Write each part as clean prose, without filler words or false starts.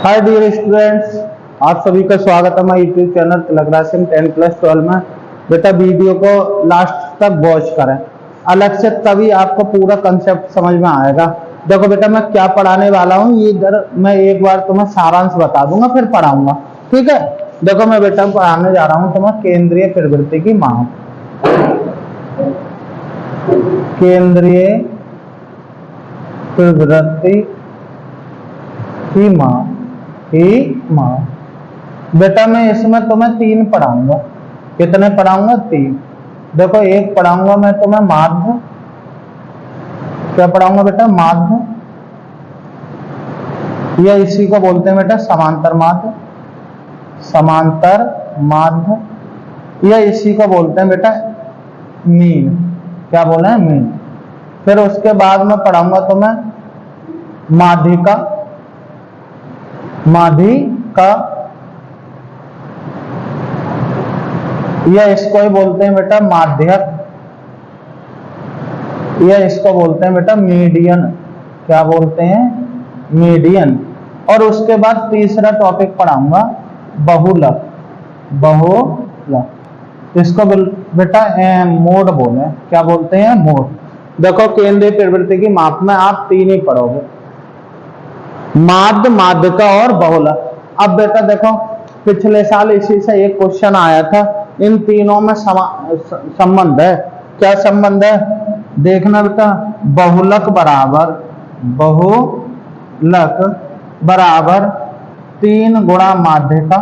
Hi dear students, आप सभी का स्वागत है हमारे यूट्यूब चैनल तिलकराज 10+12 में। बेटा वीडियो को लास्ट तक वॉच करें, अलग से तभी आपको पूरा कंसेप्ट समझ में आएगा। देखो बेटा, मैं क्या पढ़ाने वाला हूँ ये इधर मैं एक बार तुम्हें सारांश बता दूंगा, फिर पढ़ाऊंगा। ठीक है, देखो मैं बेटा पढ़ाने जा रहा हूँ तुम्हें केंद्रीय प्रवृत्ति की माप। केंद्रीय प्रवृत्ति की माप बेटा मैं इसमें तुम्हें 3 पढ़ाऊंगा। कितने पढ़ाऊंगा? 3। देखो एक पढ़ाऊंगा मैं तुम्हें माध्य। क्या पढ़ाऊंगा बेटा? माध्य, या इसी को बोलते हैं बेटा समांतर माध्य। समांतर माध्य, या इसी को बोलते हैं बेटा मीन। क्या बोले हैं? मीन। फिर उसके बाद में पढ़ाऊंगा तुम्हें माध्यिका। माध्यिका, या इसको ही बोलते हैं बेटा माध्यक, या इसको बोलते हैं बेटा मीडियन। क्या बोलते हैं? मीडियन। और उसके बाद तीसरा टॉपिक पढ़ाऊंगा बहुलक। बहुलक, इसको बेटा मोड बोले। क्या बोलते हैं? मोड। देखो केंद्रीय प्रवृत्ति की माप में आप 3 ही पढ़ोगे, माध्य, माध्यिका और बहुलक। अब बेटा देखो पिछले साल इसी से एक क्वेश्चन आया था, इन तीनों में संबंध है। क्या संबंध है? देखना बेटा, बहुलक बराबर 3 गुणा माध्यिका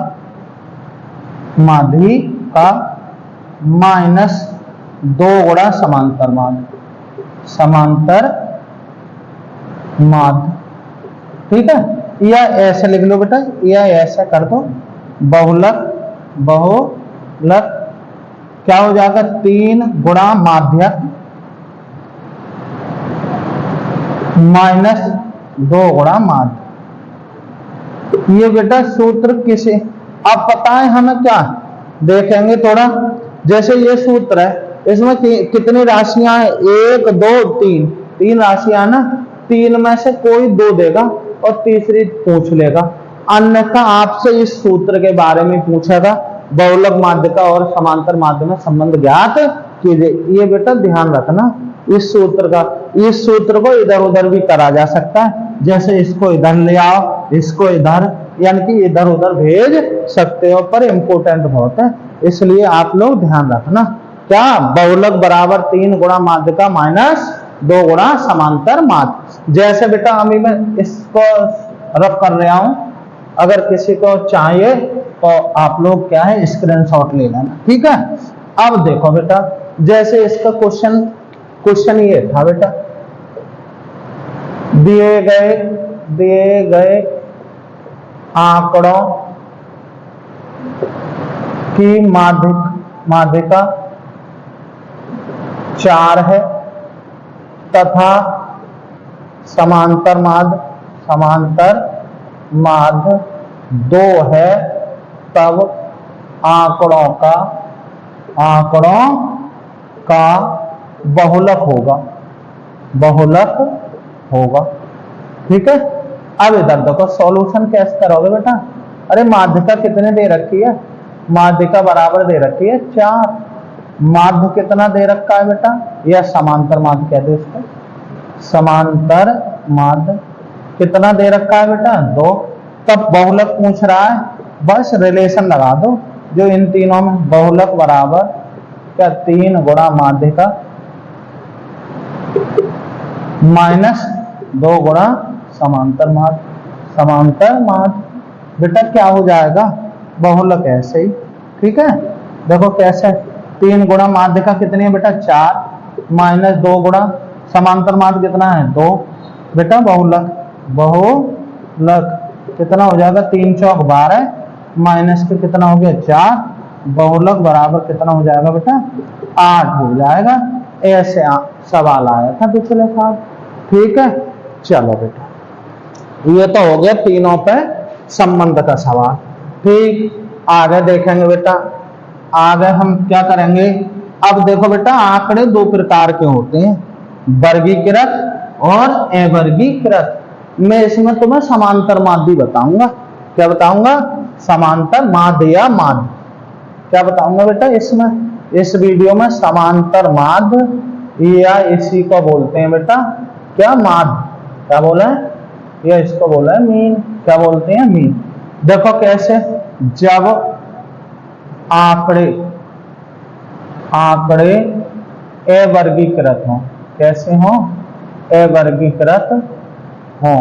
माइनस 2 गुणा समांतर माध्य। ठीक है, या ऐसे लिख लो बेटा, या ऐसे कर दो, बहुलक क्या हो जाएगा? 3 गुणा माध्यक माइनस 2 गुणा माध्य। ये बेटा सूत्र किसे अब पता है हमें? क्या देखेंगे थोड़ा। जैसे ये सूत्र है, इसमें कितनी राशियां हैं? 1 2 3, 3 राशियां ना। 3 में से कोई 2 देगा और तीसरी पूछ लेगा, अन्यथा आपसे इस सूत्र के बारे में पूछेगा। बहुलक, माध्यिका और समांतर माध्य में संबंध ज्ञात कीजिए। ये बेटा ध्यान रखना इस सूत्र का। इस सूत्र को इधर उधर भी करा जा सकता है, जैसे इसको इधर ले आओ, इसको इधर, यानी कि इधर उधर भेज सकते हो, पर इंपोर्टेंट बहुत है, इसलिए आप लोग ध्यान रखना। क्या? बहुलक बराबर 3 गुणा माध्यिका माइनस 2 गुणा समांतर माध्य। जैसे बेटा अभी मैं इसको रब कर रहा हूं, अगर किसी को चाहिए तो आप लोग क्या है स्क्रीनशॉट ले लेना। ठीक है, अब देखो बेटा, जैसे इसका क्वेश्चन ये था बेटा, दिए गए आंकड़ों की माध्यिका 4 है तथा समांतर माध्य 2 है, तब आंकड़ों का बहुलक होगा। ठीक है, अब इधर देखो सॉल्यूशन कैसे करोगे बेटा। अरे माध्यिका कितने दे रखी है? माध्यिका बराबर दे रखी है 4। माध्य कितना दे रखा है बेटा? या समांतर माध्य कह दो इसको। समांतर माध्य कितना दे रखा है बेटा? 2। तब बहुलक पूछ रहा है, बस रिलेशन लगा दो जो इन तीनों में। बहुलक बराबर क्या? 3 गुणा माध्यिका माइनस 2 गुणा समांतर माध्य। बेटा क्या हो जाएगा? बहुलक ऐसे ही। ठीक है, देखो कैसे। 3 गुणा माध्यिका कितनी है बेटा? 4 माइनस 2 गुणा समांतर माध्य कितना है? 2। बेटा बहुलक कितना हो जाएगा? 3 चौक 12 माइनस के कितना हो गया? 4। बहुलक बराबर कितना हो जाएगा बेटा? 8 हो जाएगा। ऐसे सवाल आया था पिछले साल। ठीक है, चलो बेटा ये तो हो गया तीनों पे संबंध का सवाल। ठीक, आगे देखेंगे बेटा। आगे हम क्या करेंगे? अब देखो बेटा, आंकड़े 2 प्रकार के होते हैं, वर्गीकृत और अवर्गीकृत। मैं इसमें तुम्हें समांतर माध्य बताऊंगा। क्या बताऊंगा? समांतर माध्य या माध्य। क्या बताऊंगा बेटा इसमें, इस वीडियो में समांतर माध्य या इसी को बोलते हैं बेटा क्या? माध्य। क्या बोला है? या इसको बोला है मीन। क्या बोलते हैं? मीन। देखो कैसे, जब आंकड़े अवर्गीकृत हो, कैसे हो? अवर्गीकृत हो,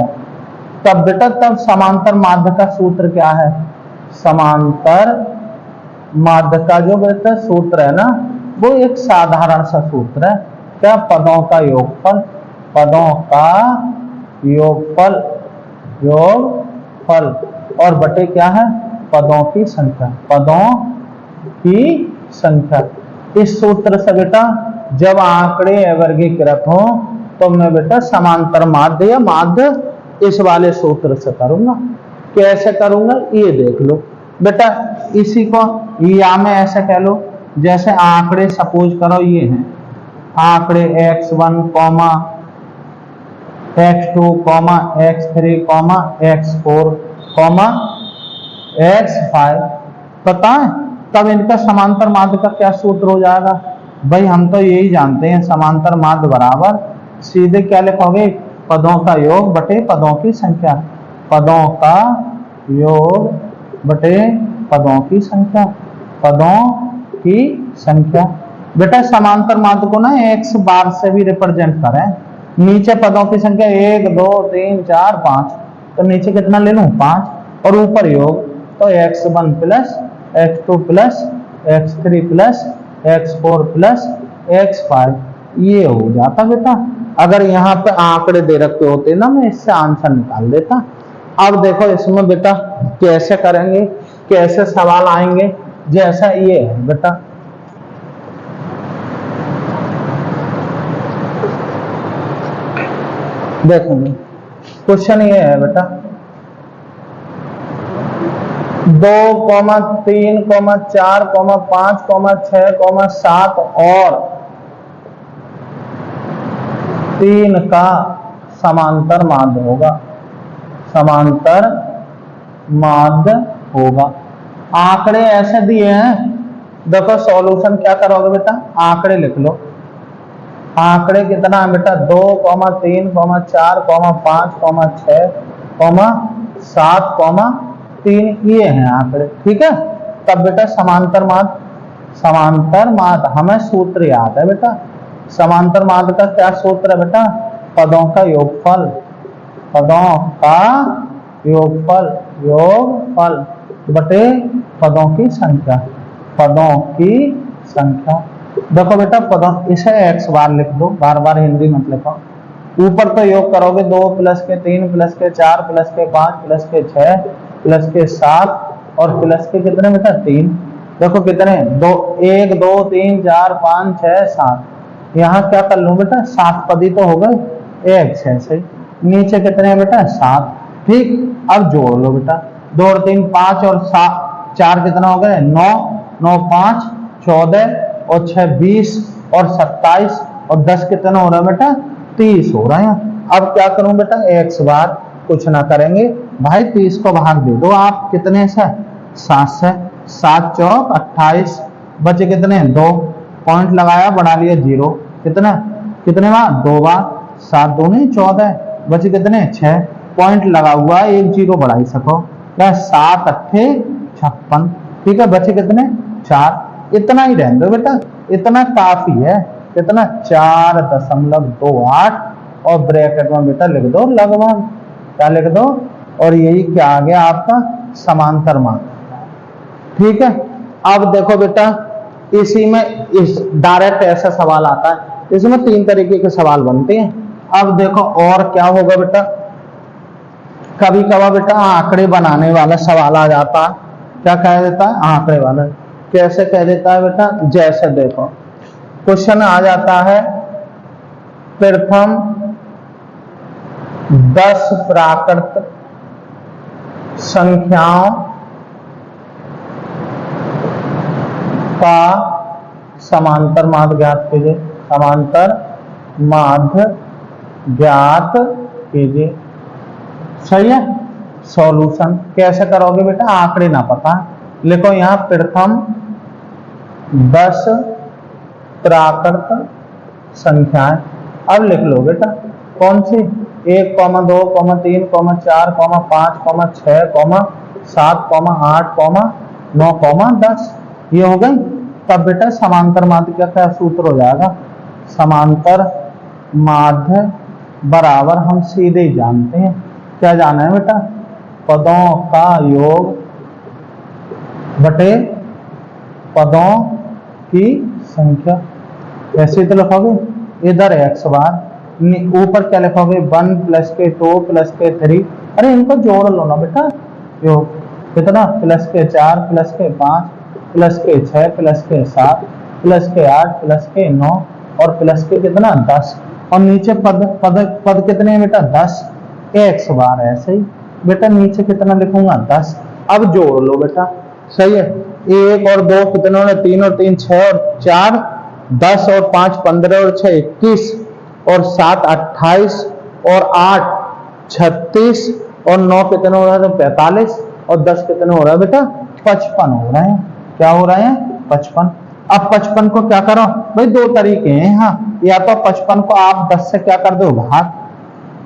तब बेटा तब समांतर माध्य का सूत्र क्या है? समांतर माध्य का जो बेटा सूत्र है ना, वो एक साधारण सा सूत्र है। क्या? पदों का योगफल, पदों का योगफल, योगफल और बटे क्या है? पदों की संख्या, पदों की संख्या। इस सूत्र से बेटा जब आंकड़े अवर्गीकृत हो तो मैं बेटा समांतर माध्य या माध्य इस वाले सूत्र से करूंगा। कैसे करूंगा ये देख लो बेटा। इसी को या में ऐसे कह लो, जैसे आंकड़े सपोज करो ये हैं आंकड़े x1, x2, x3, x4, x5, पता है? तब इनका समांतर माध्य का क्या सूत्र हो जाएगा? भाई हम तो यही जानते हैं, समांतर माध्य बराबर सीधे क्या लिखोगे? पदों का योग बटे पदों की संख्या, पदों का योग बटे पदों की संख्या, पदों की संख्या। बेटा समांतर माध्य को ना x बार से भी रिप्रेजेंट करें। नीचे पदों की संख्या 1 2 3 4 5, तो नीचे कितना ले लूं? 5, और ऊपर योग तो x1 plus x2 plus x3 plus x4 plus x5, ये हो जाता बेटा। अगर यहाँ पे आंकड़े दे रखे होते ना, मैं इससे आंसर निकाल देता। अब देखो इसमें बेटा कैसे करेंगे, कैसे सवाल आएंगे। जैसा ये है बेटा, देखोगे क्वेश्चन ये है बेटा 2, 3, 4, 5, 6, 7 और 3 का समांतर माध्य होगा, समांतर माध्य होगा। आंकड़े ऐसे दिए हैं, देखो सॉल्यूशन क्या करोगे बेटा? आंकड़े लिख लो। आंकड़े कितना है बेटा? 2, 3, 4, 5, 6, 7, 3 ये हैं आंकड़े, ठीक है। तब बेटा समांतर माध्य, समांतर माध्य हमें सूत्र याद है बेटा। समांतर माध्य का क्या सूत्र है बेटा? पदों का योगफल, पदों का योगफल, योगफल बटे पदों की संख्या, पदों की संख्या। देखो बेटा पदों, इसे x बार लिख दो, बार बार हिंदी मत लिखो। ऊपर तो योग करोगे 2 प्लस के 3 प्लस के 4 प्लस के 5 प्लस के 6 प्लस के 7 और प्लस के कितने बेटा? 3। देखो कितने? 2 1 2 3 4 5 6 7। यहाँ क्या कर लूं बेटा? 7 पदी तो हो गए, एक 6 से नीचे कितने बेटा? 7। ठीक, अब जोड़ लो बेटा। 2 और 3 5 और 7 4 कितना हो गए? 9, 9 5 14 और 6 20 और 27 और 10 कितना हो रहा है बेटा? 30 हो रहा है। अब क्या करूं बेटा? x बार कुछ ना करेंगे भाई, 30 को भाग दे दो आप कितने से? 7 से। 7 चौक 28, बचे कितने? 2, पॉइंट लगाया, बढ़ा लिया 0, कितना? कितने बार? 2 बार। 7 दूनी 14, बचे कितने? 6, पॉइंट लगा हुआ, एक 0 बढ़ा ही सको, क्या? 7 अट्ठे 56, ठीक है। बचे कितने? 4। इतना ही रहने दो बेटा, इतना काफी है। कितना? 4.28 और ब्रैकेट में बेटा लिख दो लगभग, क्या लिख दो? और यही क्या आ गया आपका? समांतर माध्य, ठीक है। अब देखो बेटा इसी में इस डायरेक्ट ऐसा सवाल आता है, इसमें 3 तरीके के सवाल बनते हैं। अब देखो और क्या होगा बेटा, कभी कभार बेटा आंकड़े बनाने वाला सवाल आ जाता है। क्या कह देता है? आंकड़े वाला। कैसे कह देता है बेटा? जैसे देखो क्वेश्चन आ जाता है, प्रथम 10 प्राकृत संख्याओं का समांतर माध्य ज्ञात कीजिए, समांतर माध्य ज्ञात कीजिए। सही है। सॉल्यूशन कैसे करोगे बेटा, आंकड़े ना पता, लिखो यहाँ प्रथम 10 प्राकृत संख्याएं। अब लिख लो बेटा कौन सी, 1, 2, 3, 4, 5, 6, 7, 8, 9, 10 ये हो गई। तब बेटा समांतर माध्य का क्या सूत्र हो जाएगा, समांतर माध्य बराबर हम सीधे ही जानते हैं, क्या जाना है बेटा, पदों का योग बटे पदों की संख्या। ऐसे तो लिखोगे, इधर x बार, ऊपर क्या लिखोगे 1 + के 2 + के 3, अरे इनको जोड़ लो ना बेटा, योग कितना +4 + के 5 + के 6 + के 7 + के 8 + के 9 और प्लस के कितना 10, और नीचे पद पद पद कितने हैं बेटा 10, x बार ऐसे ही बेटा नीचे कितना लिखूंगा 10। अब जोड़ लो बेटा, सही है, 1 और 2 कितने हो रहे, 3 और 3 6 और 4 10 और 5 15 और 6 21 और 7 28 और 8 36 और 9 कितने हो रहा है, तो 45 और 10 कितने हो रहा है बेटा 55 हो रहे हैं। क्या हो रहे हैं 55। अब 55 को क्या करो भाई, दो तरीके हैं, हाँ, या तो 55 को आप 10 से क्या कर दो भाग,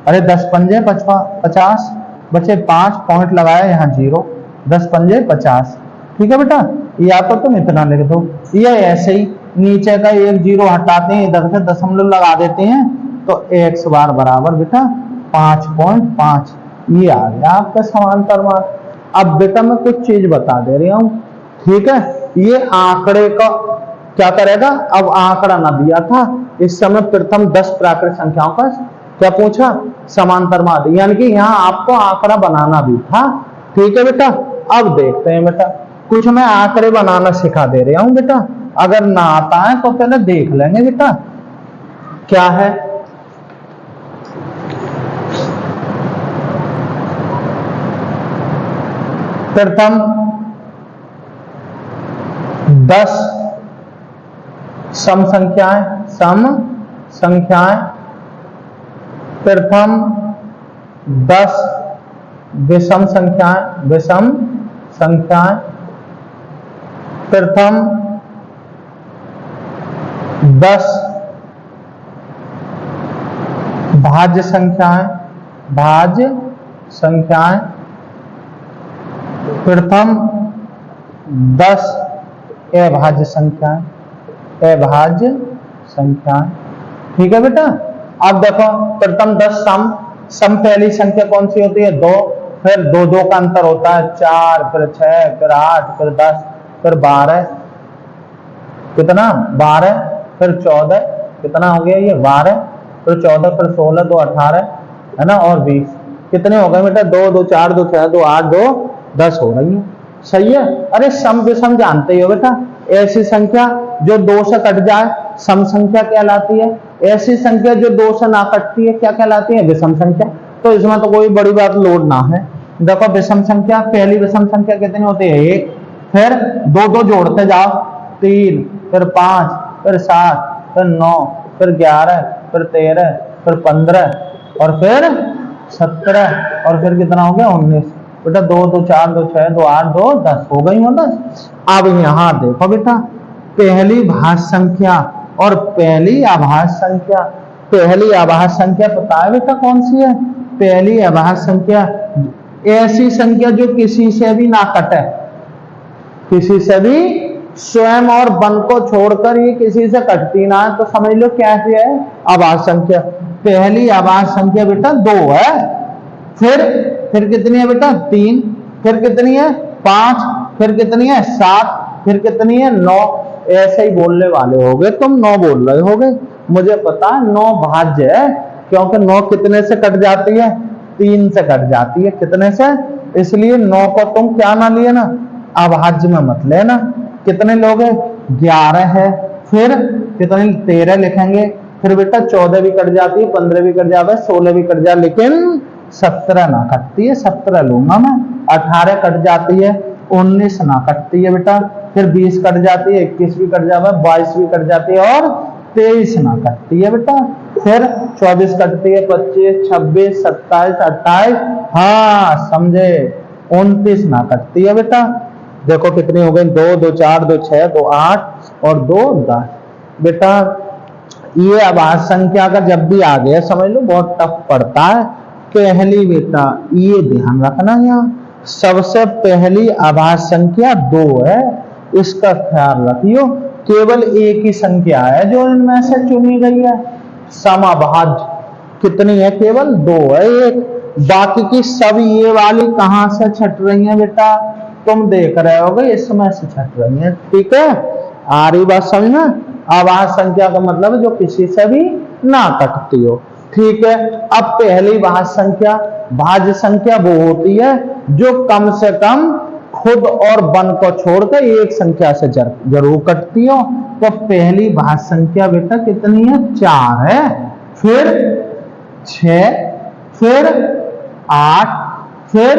अरे 10 पंजे 50 बचे 5 पॉइंट लगाया यहाँ 0, 10 पंजे 50, ठीक है बेटा, या तो तुम इतना लिख दो, या ऐसे ही नीचे का 1 0 हटाते हैं, इधर से दशमलव लगा देते हैं, तो x बार बराबर बेटा 5.5, ये आ गया आपका समांतर माध्य। अब बेटा मैं कुछ चीज बता दे रही हूँ, ठीक है, ये आंकड़े का क्या करेगा, अब आंकड़ा ना दिया था, इस समय प्रथम 10 प्राकृत संख्याओं का क्या पूछा, समांतर माध्य, यानी कि यहाँ आपको आंकड़ा बनाना भी था, ठीक है बेटा। अब देखते हैं बेटा, कुछ मैं आंकड़े बनाना सिखा दे रहा हूं बेटा, अगर ना आता है तो पहले देख लेंगे बेटा क्या है। प्रथम 10 सम संख्याएं, प्रथम 10 विषम संख्याएं, प्रथम 10 भाज्य संख्याएं, प्रथम 10 अभाज्य संख्याएं, ठीक है बेटा। अब देखो प्रथम 10 सम पहली संख्या कौन सी होती है 2, फिर 2 2 का अंतर होता है 4, फिर 6, फिर 8, फिर 10, फिर 12, कितना 12, फिर 14, कितना हो गया ये 12, फिर 14, फिर 16, 2 18 है ना, और 20 कितने हो गए बेटा 2 2 4 2 6 2 8 2 10 हो रही है, सही है। अरे सम विषम जानते हो बेटा, ऐसी संख्या जो 2 से कट जाए सम संख्या कहलाती है, ऐसी संख्या जो 2 से ना कटती है क्या कहलाती है, विषम संख्या। तो इसमें तो कोई बड़ी बात लोड ना है। देखो विषम संख्या, पहली विषम संख्या कितनी होती है 1, फिर 2 2 जोड़ते जाओ 3, फिर 5, फिर 7, फिर 9, फिर 11, फिर 13, फिर 15 और फिर 17 और फिर कितना हो गया 19, बेटा 2 2 4 2 6 2 8 2 10 हो गई 10। अब यहाँ देखो बेटा, पहली भाज्य संख्या और पहली अभाज्य संख्या, पहली अभाज्य संख्या पता है बेटा कौन सी है, पहली अभाज्य संख्या ऐसी संख्या जो किसी से भी ना कटे, किसी से भी, स्वयं और वन को छोड़कर ये किसी से कटती ना है, तो समझ लो क्या है अभाज्य संख्या। पहली अभाज्य संख्या बेटा 2 है, फिर कितनी है बेटा 3, फिर कितनी है 5, फिर कितनी है 7, फिर कितनी है 9, ऐसे ही बोलने वाले होगे तुम, 9 बोल रहे होगे, मुझे पता है 9 भाज्य है, क्योंकि 9 कितने से कट जाती है 3 से कट जाती है, कितने से, इसलिए 9 को तुम क्या ना लिए ना अभाज्य में मत लेना। कितने लोग हैं 11 है, फिर कितने 13 लिखेंगे, फिर बेटा 14 भी कट जाती है, 15 भी कट जाता है, 16 भी कट जाए, लेकिन 17 ना कटती है, 17 लूंगा मैं, 18 कट जाती है, 19 ना कटती है बेटा, फिर 20 कट जाती है, 21 भी कट जाता है, 22 भी कट जाती है और 23 ना कटती है बेटा। फिर 24 कटती है, 25, 26, 27, 28, हाँ समझे, 29 ना कटती है बेटा। देखो कितनी हो गई, 2, 2, 4, 2, 6, 2, 8 और 2, 10 बेटा। ये अभाज्य संख्या का जब भी आ गया समझ लो बहुत टफ पड़ता है। पहली बेटा ये ध्यान रखना, यहाँ सबसे पहली अभाज्य संख्या 2 है, इसका ख्याल रखियो। केवल एक ही संख्या है जो इनमें से चुनी गई है समअभाज्य, कितनी है, केवल 2 है एक, बाकी की सब ये वाली कहां से छट रही है बेटा, तुम देख रहे होगे इसमें से छट रही है। ठीक है, आ रही बात समझ में। अभाज्य संख्या का मतलब जो किसी से भी ना कटती हो। ठीक है, अब पहली भाज्य संख्या वो होती है जो कम से कम खुद और वन को छोड़कर एक संख्या से जरूर कटती हो। तो पहली भाज्य संख्या बेटा कितनी है, 4 है, फिर 6, फिर 8, फिर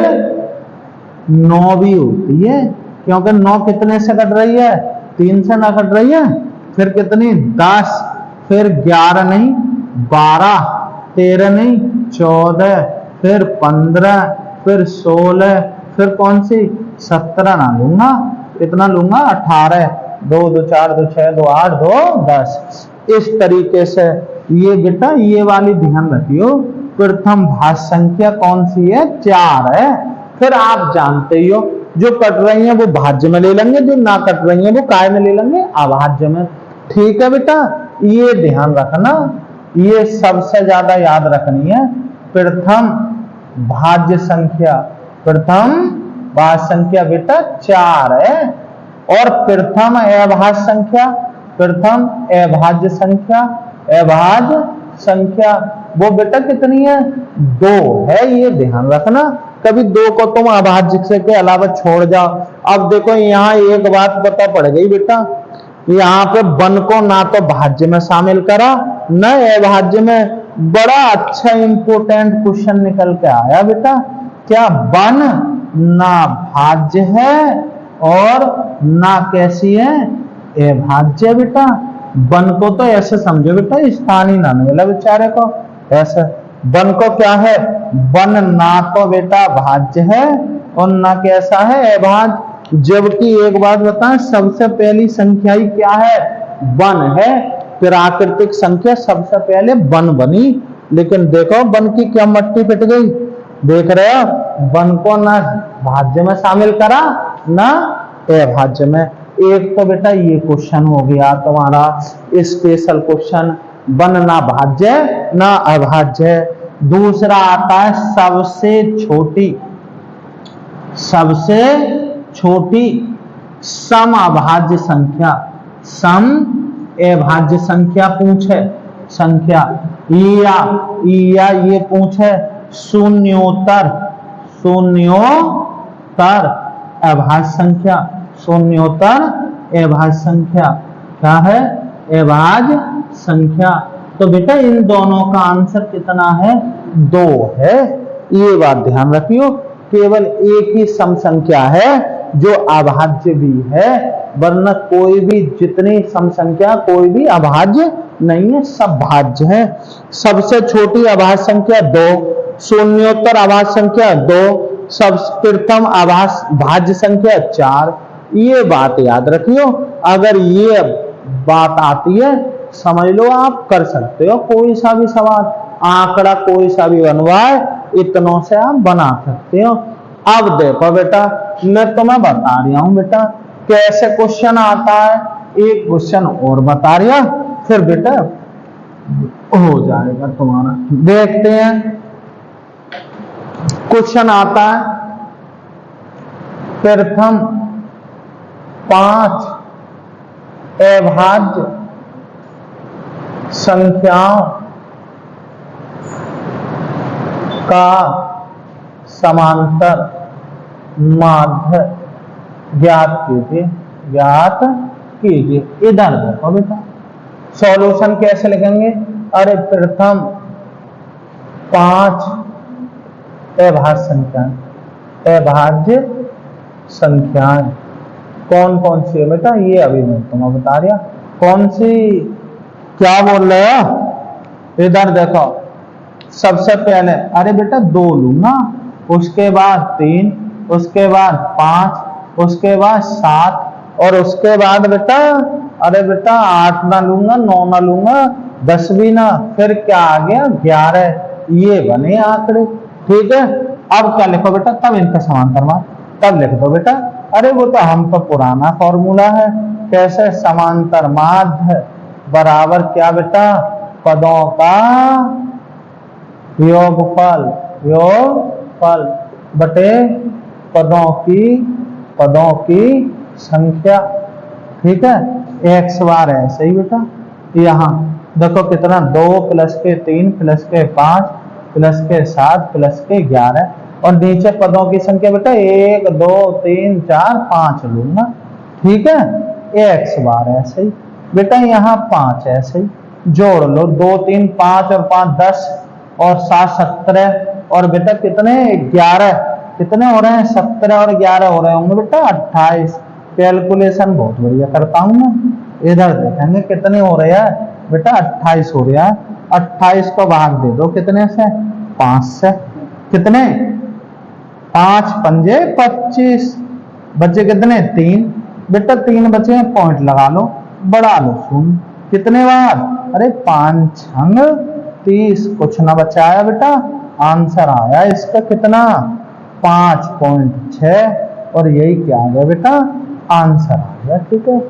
9 भी होती है, क्योंकि 9 कितने से कट रही है, 3 से ना कट रही है। फिर कितनी, 10, फिर 11 नहीं 12, 13 नहीं 14, फिर 15, फिर 16, फिर कौन सी 17 ना लूंगा, कितना लूंगा 18, 2, 2, 4, 2, 6, 2, 8, 2, 10। इस तरीके से ये बेटा ये वाली ध्यान रखियो, प्रथम भाज्य संख्या कौन सी है, 4 है। फिर आप जानते ही हो जो कट रही है वो भाज्य में ले लेंगे, जो ना कट रही है वो काय में ले लेंगे, अभाज्य में। ठीक है बेटा, ये ध्यान रखना, ये सबसे ज्यादा याद रखनी है। प्रथम भाज्य संख्या बेटा 4 है, और प्रथम अभाज्य संख्या वो बेटा कितनी है, 2 है। ये ध्यान रखना, कभी 2 को तुम अभाज्य से के अलावा छोड़ जाओ। अब देखो यहाँ एक बात पता पड़ गई बेटा, यहाँ पे वन को ना तो भाज्य में शामिल करा न अभाज्य में। बड़ा अच्छा इंपोर्टेंट क्वेश्चन निकल के आया बेटा, क्या वन ना भाज्य है और ना कैसी है, अभाज्य बेटा। वन को तो ऐसे समझो बेटा, स्थानीय ना मिला बेचारे को, ऐसे वन को क्या है, वन ना तो बेटा भाज्य है और ना कैसा है, अभाज्य। जबकि एक बात बताएं, सबसे पहली संख्या ही क्या है, 1 है। प्राकृतिक संख्या सबसे पहले 1 बनी, लेकिन देखो 1 की क्या मट्टी पिट गई, देख रहे हो, 1 को ना भाज्य में शामिल करा ना अभाज्य में। एक तो बेटा ये क्वेश्चन हो गया तुम्हारा स्पेशल क्वेश्चन, 1 ना भाज्य ना अभाज्य। दूसरा आता है सबसे छोटी समअभाज्य संख्या पूछे, या ये पूछे शून्योत्तर अभाज्य संख्या, क्या है, अभाज्य संख्या। तो बेटा इन दोनों का आंसर कितना है, 2 है। ये बात ध्यान रखियो, केवल एक ही सम संख्या है जो अभाज्य भी है, वरना कोई भी जितनी सम संख्या कोई भी अभाज्य नहीं है, सब भाज्य है। सबसे छोटी अभाज्य संख्या 2, शून्योत्तर अभाज्य संख्या 2, सब प्रथम भाज्य संख्या 4। ये बात याद रखियो, अगर ये बात आती है समझ लो आप कर सकते हो कोई सा भी सवाल, आंकड़ा कोई सा भी बनवाए, इतनों से आप बना सकते हो। अब देखो बेटा, मैं तुम्हें बता रहा हूं बेटा कैसे क्वेश्चन आता है, एक क्वेश्चन और बता रहा, फिर बेटा हो जाएगा तुम्हारा। देखते हैं, क्वेश्चन आता है प्रथम 5 अभाज्य संख्याओं का समांतर माध्य ज्ञात कीजिए। इधर देखो बेटा, सॉल्यूशन कैसे लिखेंगे, अरे प्रथम 5 अभाज्य संख्याएं कौन कौन सी है बेटा, ये अभी मैं तुम्हें बता रहा, कौन सी क्या बोल रहे हो? इधर देखो, सबसे पहले अरे बेटा 2 लूंगा, उसके बाद 3, उसके बाद 5, उसके बाद 7 और उसके बाद बेटा अरे बेटा 8 ना लूंगा, 9 ना लूंगा, 10 भी ना, फिर क्या आ गया 11। ये बने आंकड़े। ठीक है, अब क्या लिखो बेटा, तब इनका समांतर मान तब लिख दो बेटा। अरे वो तो हम पर पुराना फॉर्मूला है। कैसे? समांतर माध्य बराबर क्या बेटा, पदों का योगफल, योगफल बटे पदों की संख्या। ठीक है, एक्स बार है सही बेटा। यहाँ देखो कितना, 2 प्लस के 3 प्लस के 5 प्लस के 7 प्लस के 11 और नीचे पदों की संख्या बेटा 1 2 3 4 5 लूंगा। ठीक है, एक्स बार है सही बेटा, यहाँ 5 है सही, जोड़ लो 2 3 5 और 5 10 और 7 17 और बेटा कितने 11, कितने हो रहे हैं 17 और 11 हो रहे होंगे बेटा 28। कैलकुलेशन बहुत बढ़िया करता हूं मैं। इधर देखेंगे कितने हो रहे हैं बेटा 28 हो रहा है। 28 को भाग दे दो कितने से, 5 से। कितने, 5 पंजे 25, बचे कितने 3 बेटा, 3 बचे, पॉइंट लगा लो, बढ़ा लो शून्य। कितने बार, अरे 5 छंग 30, कुछ ना बचाया बेटा, आंसर आया इसका कितना 5.6 और यही क्या आ गया बेटा, आंसर आ गया। ठीक है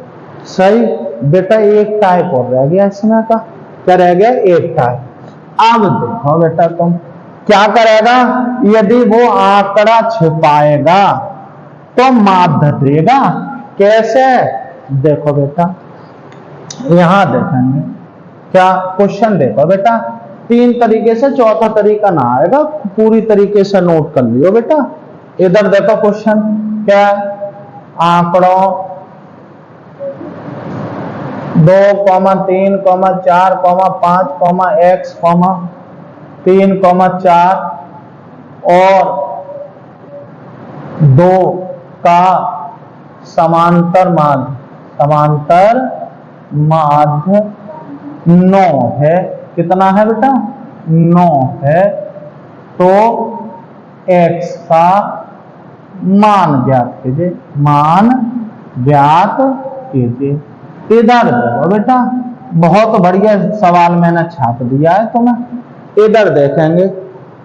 सही बेटा, एक टाइप और रह गया इसमें का, क्या रह गया, एक टाइप। अब देखो बेटा तुम क्या करेगा, यदि वो आंकड़ा छिपाएगा तो माध्य देगा। कैसे? देखो बेटा यहां देखेंगे, क्या क्वेश्चन देखो बेटा, 3 तरीके से, चौथा तरीका ना आएगा, पूरी तरीके से नोट कर लियो बेटा। इधर देखो क्वेश्चन क्या, आंकड़ों 2, 3, 4, 5, x, 3, 4 और 2 का समांतर माध्य 9 है। कितना है बेटा, 9 है। तो x का मान ज्ञात कीजिए, मान ज्ञात कीजिए। इधर देखो बेटा, बहुत बढ़िया सवाल मैंने छाप दिया है तुम्हें। इधर देखेंगे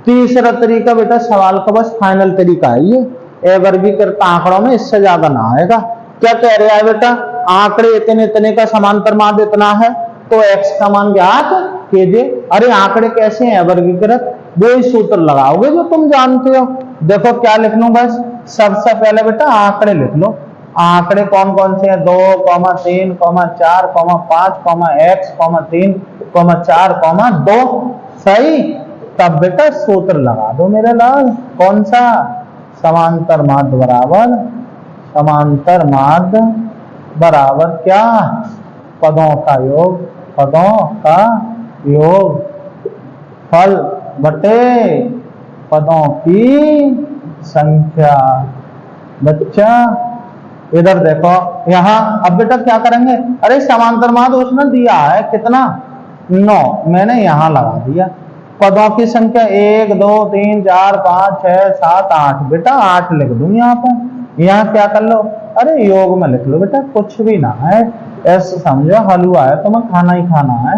तीसरा तरीका बेटा, सवाल का बस फाइनल तरीका है ये, ए वर्गीकृत आंकड़ों में इससे ज्यादा ना आएगा। क्या कह रहा है बेटा, आंकड़े इतने इतने का समांतर माध्य इतना है तो x का मान ज्ञात कीजिए। अरे आंकड़े कैसे हैं वर्गीकृत, वो ही सूत्र लगाओगे जो तुम जानते हो। देखो क्या लिख लूं, बस सबसे पहले बेटा आंकड़े लिख लो। आंकड़े कौन कौन से हैं, 2, 3, 4, 5, x, 3, 4, 2 सही। तब बेटा सूत्र लगा दो मेरे लाल, कौन सा, समांतर माध्य बराबर क्या, पदों का योग फल बटे पदों की संख्या। बच्चा इधर देखो, यहां अब बेटा क्या करेंगे, अरे समांतर माध्य उसने दिया है कितना 9, मैंने यहां लगा दिया। पदों की संख्या 1 2 3 4 5 6 7 8, बेटा 8 लिख दूं यहाँ पे। यहाँ क्या कर लो, अरे योग में लिख लो बेटा, कुछ भी ना है, ऐसे समझो हलवा है तुम्हें खाना ही खाना है।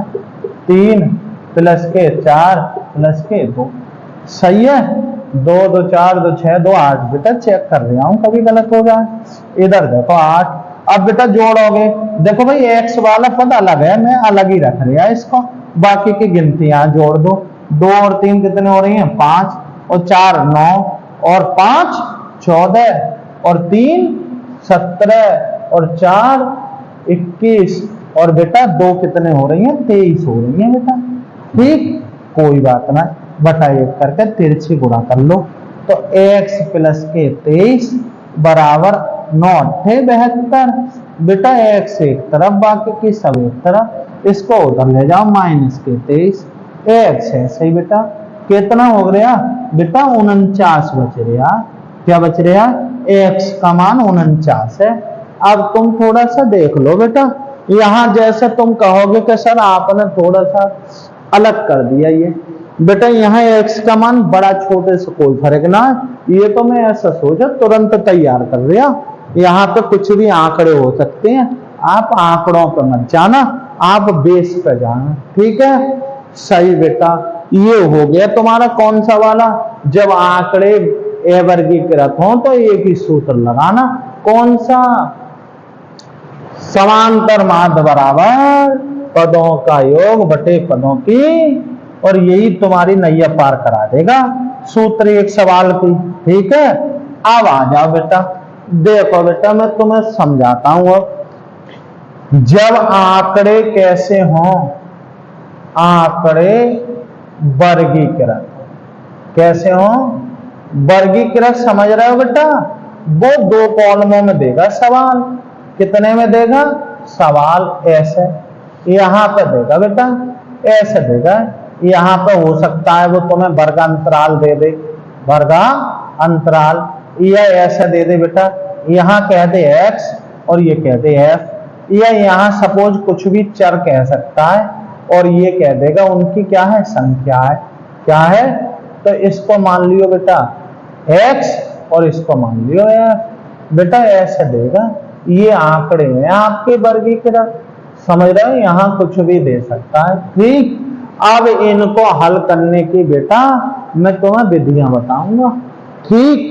3 प्लस के 4 प्लस के 2 सही है, 2 2 4 2 6 2 8 बेटा, चेक कर रहा हूं कभी गलत हो जाए। इधर देखो 8, अब बेटा जोड़ोगे, देखो भाई x वाला पद अलग है, मैं अलग ही रख रहा इसको, बाकी की गिनती यहाँ जोड़ दो। 2 और 3 कितने हो रही हैं 5 और 4 9 और 5 14 और 3 17 और 4 21 और बेटा 2 कितने हो रही हैं 23 हो रही हैं बेटा। ठीक, कोई बात ना, बटा 1 करके तिरछी गुणा कर लो, तो x प्लस के 23 बराबर 9 थे 72 बेटा, x एक तरफ बाकी की सब एक तरफ, इसको उधर ले जाओ माइनस के 23, x है सही बेटा। कितना हो गया बेटा 49 बच रहा, क्या बच रहा, x का मान 49 है। अब तुम थोड़ा सा देख लो बेटा, यहां जैसे तुम कहोगे कि सर आपने थोड़ा सा अलग कर दिया, ये बेटा यहाँ x का मान बड़ा छोटे से कोई फर्क ना है, ये तो मैं ऐसा सोचा तुरंत तैयार कर दिया। यहाँ पे कुछ भी आंकड़े हो सकते हैं, आप आंकड़ों पे मत जाना, आप बेस पे जाना, ठीक है। सही बेटा, ये हो गया तुम्हारा कौन सा वाला, जब आंकड़े अवर्गीकृत हो तो एक ही सूत्र लगाना, कौन सा, समांतर माध्य बराबर पदों का योग बटे पदों की, और यही तुम्हारी नैया पार करा देगा सूत्र एक सवाल की, ठीक है। अब आ जाओ बेटा, देखो बेटा मैं तुम्हें समझाता हूं। अब जब आंकड़े कैसे हों, आंकड़े वर्गीकृत, कैसे हों, वर्गीकृत, समझ रहे हो बेटा, वो दो कॉलमों में देगा सवाल, कितने में देगा सवाल, ऐसे यहां पे देगा बेटा, ऐसे देगा, यहां पे हो सकता है वो तुम्हें वर्ग अंतराल दे दे, वर्ग अंतराल, या ऐसा दे दे बेटा, यहां कह दे x और ये कह दे f, या यहां सपोज कुछ भी चर कह सकता है और ये कह देगा उनकी क्या है, संख्या है, क्या है, तो इसको मान लियो बेटा x और इसको मान लियो f, बेटा ऐसे देगा, ये आंकड़े हैं आपके वर्गीकृत, समझ रहे हो, यहां कुछ भी दे सकता है, ठीक। अब इनको हल करने की बेटा मैं तुम्हें विधियां बताऊंगा, ठीक।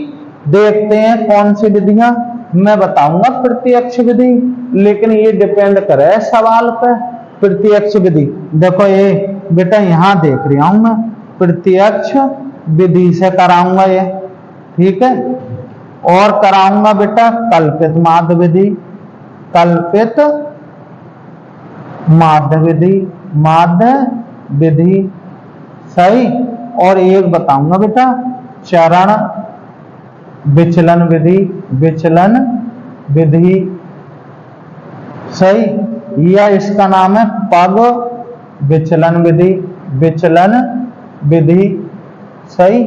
देखते हैं कौन सी विधियां, मैं बताऊंगा प्रत्यक्ष विधि, लेकिन ये डिपेंड करे सवाल पे, प्रत्यक्ष विधि। देखो ये बेटा यहां देख रहा हूं मैं, प्रत्यक्ष विधि से कराऊंगा ये, ठीक है, और कराऊंगा बेटा कल्पित माध्य विधि, कल्पित माध्य विधि, माध्य विधि, सही, और एक बताऊंगा बेटा चरण विचलन विधि, विचलन विधि, सही, या इसका नाम है पग विचलन विधि, विचलन विधि, सही,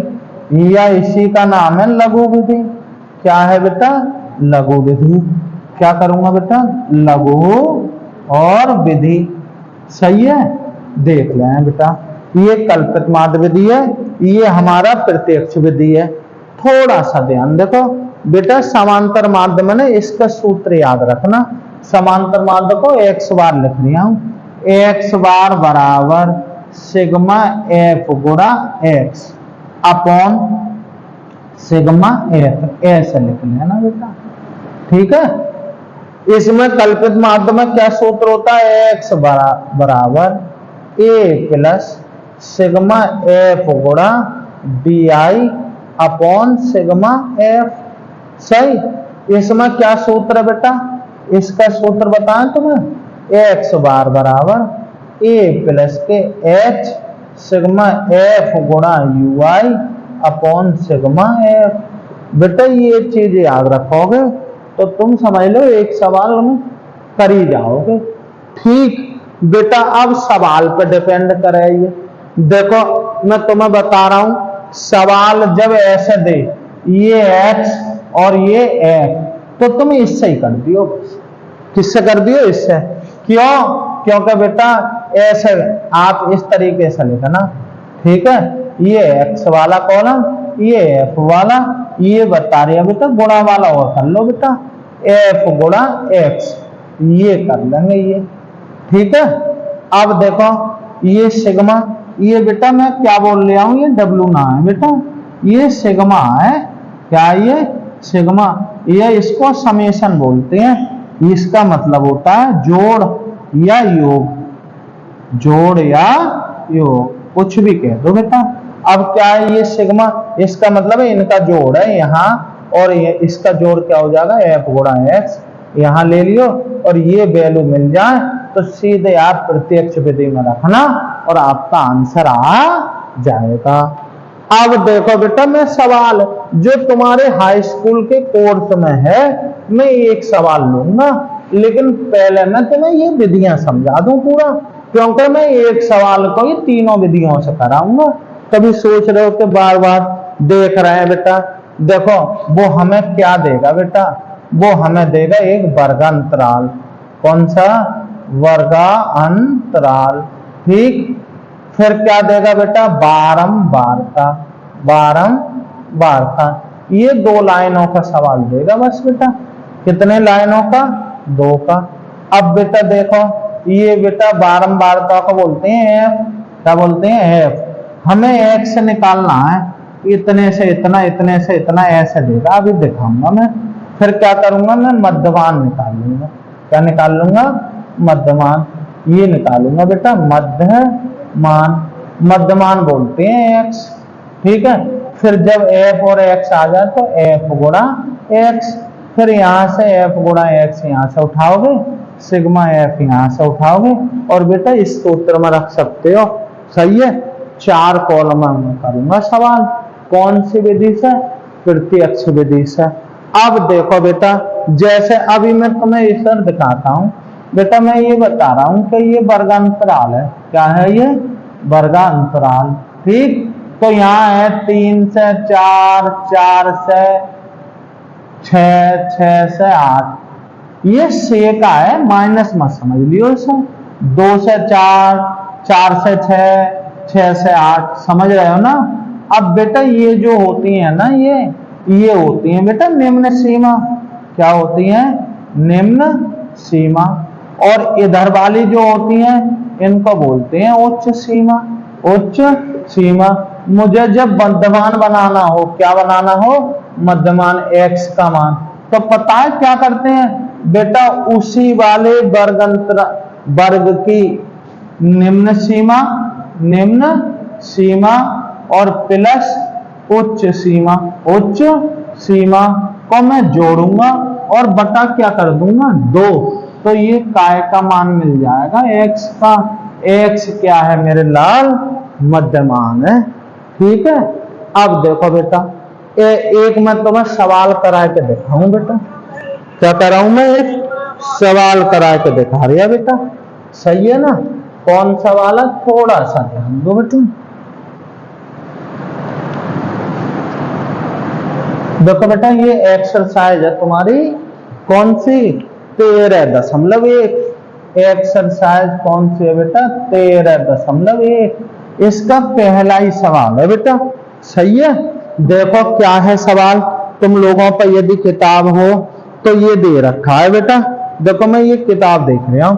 या इसी का नाम है लघु विधि, क्या है बेटा, लघु विधि, क्या करूंगा बेटा, लघु और विधि, सही है। देख लें बेटा, ये कल्पित माध्य विधि है, ये हमारा प्रत्यक्ष विधि है। थोड़ा सा ध्यान देखो बेटा, समांतर माध्य में ना इसका सूत्र याद रखना, समांतर माध्य को x बार लिख लिया हूं, x बार बराबर सिग्मा f गुणा x अपॉन सिग्मा f, ऐसे लिख लेना बेटा, ठीक है। इसमें कल्पित माध्य में क्या सूत्र होता है, x बराबर a प्लस सिग्मा f गुणा bi अपॉन सिग्मा f, सही। इसमें क्या सूत्र है बेटा, इसका सूत्र बताएं तुम्हें, x बार बराबर a प्लस के h सिग्मा f गुणा ui अपॉन सिग्मा f, बेटा ये चीज याद रखोगे तो तुम समझ लो एक सवाल में कर ही जाओगे, ठीक। बेटा अब सवाल पर डिपेंड करे, ये देखो मैं तुम्हें बता रहा हूं, सवाल जब ऐसे दे ये x और ये f, तो तुम इससे ही कर दियो, किससे कर दियो, इससे, क्यों, क्योंकि बेटा ऐसे आप इस तरीके से लिखना, ठीक है, ये x वाला कॉलम, ये f वाला, ये बता रही है बेटा गुणा वाला और कर लो बेटा, f गुणा x, ये कर लेंगे ये, ठीक है। अब देखो ये सिग्मा, ये बेटा मैं क्या बोल रहा हूं, ये w ना है बेटा, ये सिग्मा है, क्या ये सिग्मा, ये इसको समेशन बोलते हैं, इसका मतलब होता है जोड़ या योग, जोड़ या योग, कुछ भी कह दो बेटा। अब क्या है ये सिग्मा, इसका मतलब है इनका जोड़ है यहाँ, और ये इसका जोड़ क्या हो जाएगा, f गुणा x, यहाँ ले लियो, और ये वैल्यू मिल जाए तो सीधे आप प्रत्यक्ष विधि में रखना और आपका आंसर आ जाएगा। अब देखो बेटा मैं सवाल जो तुम्हारे हाई स्कूल के कोर्स में है, मैं एक सवाल लूंगा, लेकिन पहले मैं तुम्हें ये विधियां समझा दूं पूरा, क्योंकि मैं एक सवाल को ये तीनों विधियों से कराऊंगा। कभी सोच रहे हो कि बार बार देख रहे हैं बेटा, देखो वो हमें क्या देगा बेटा, वो हमें देगा एक वर्गांतराल, कौन सा, वर्गांतराल। ठीक, फिर क्या देगा बेटा, बारंबारता, बारंबारता। ये 2 लाइनों का सवाल देगा बस बेटा। कितने लाइनों का, 2 का। अब बेटा देखो, ये बेटा बारंबारता को बोलते हैं एफ। क्या बोलते हैं, एफ। हमें एक्स निकालना है, इतने से इतना, इतने से इतना, ऐसे देगा, अभी दिखाऊंगा मैं। फिर क्या करूंगा मैं, मध्यमान निकाल लूंगा। क्या निकाल लूंगा, मध्यमान। ये निकालूंगा बेटा, मध्यमान। मध्यमान बोलते हैं एक्स। ठीक है, फिर जब एफ और एक्स आ जाए तो एफ गुणा एक्स। फिर यहां से एफ गुणा एक्स यहां से उठाओगे, सिग्मा एफ यहां से उठाओगे, और बेटा इस सूत्र में रख सकते हो। सही है, 4 कॉलम में करूंगा सवाल। कौन सी विधि से, प्रत्यक्ष विधि से। अब देखो बेटा, जैसे अभी मैं तुम्हें इधर दिखाता हूं बेटा, मैं ये बता रहा हूं कि ये वर्गांतराल है। क्या है ये, वर्गांतराल। ठीक, तो यहाँ है 3 से 4, 4 से 6, 6 से 8। ये से का है, माइनस मत समझ लियो इसे। 2 से 4, 4 से 6, 6 से 8, समझ रहे हो ना। अब बेटा ये जो होती है ना, ये होती है बेटा निम्न सीमा। क्या होती है, निम्न सीमा। और इधर वाली जो होती हैं इनको बोलते हैं उच्च सीमा, उच्च सीमा। मुझे जब मध्यमान बनाना हो, क्या बनाना हो, मध्यमान एक्स का मान, तो पता है क्या करते हैं बेटा, उसी वाले वर्ग की निम्न सीमा, निम्न सीमा और प्लस उच्च सीमा, उच्च सीमा को मैं जोड़ूंगा और बटा क्या कर दूंगा, 2। तो ये काय का मान मिल जाएगा, एक्स का। एक्स क्या है मेरे लाल, मध्यमान है। ठीक है, अब देखो बेटा, एक मैं तुम्हें सवाल करा के दिखाऊं बेटा। क्या कराऊं मैं, एक सवाल करा के दिखा रहा बेटा। सही है ना, कौन सवाल है, थोड़ा सा ध्यान दो बेटा। देखो बेटा, ये एक्सरसाइज है तुम्हारी कौन सी, 13.1। एक्सरसाइज कौन सी है बेटा, 13.1। इसका पहला ही सवाल है बेटा। सही है, देखो क्या है सवाल। तुम लोगों पर यदि किताब हो तो ये दे रखा है बेटा। देखो मैं ये किताब देख रहा हूं,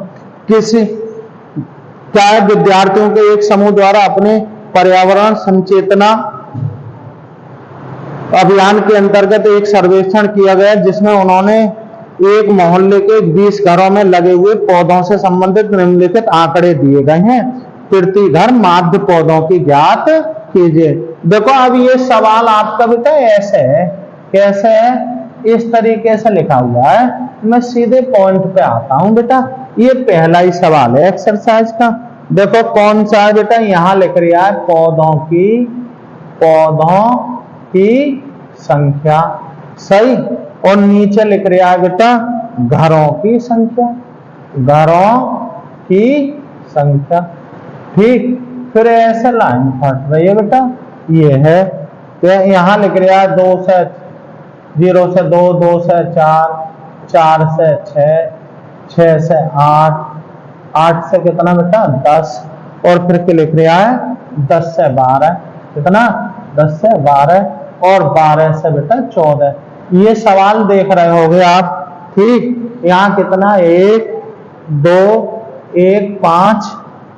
किसी क्या है, विद्यार्थियों के एक समूह द्वारा अपने पर्यावरण संचेतना अभियान के अंतर्गत एक सर्वेक्षण किया गया, जिसमें उन्होंने एक मोहल्ले के 20 घरों में लगे हुए पौधों से संबंधित निम्नलिखित आंकड़े दिए गए हैं। प्रति घर माध्य पौधों की ज्ञात कीजिए। देखो अब ये सवाल आपका बेटा ऐसे है, कैसे है, इस तरीके से लिखा हुआ है। मैं सीधे पॉइंट पे आता हूं बेटा। ये पहला ही सवाल है एक्सरसाइज का। देखो कौन सा है बेटा, यहां लिख रहा है पौधों की संख्या। सही, और नीचे लिख रहा है बेटा घरों की संख्या, घरों की संख्या। ठीक, फिर ऐसे लाइन फट रही है बेटा, ये है। तो यहां लिख रहा है 2 से 0 से 2, 2 से 4, 4 से 6, 6 से 8, 8 से कितना बेटा 10, और फिर क्या लिख रहा है 10 से 12, कितना 10 से 12, और 12 से बेटा 14। ये सवाल देख रहे होगे आप। ठीक, यहाँ कितना 1, 2, 1, 5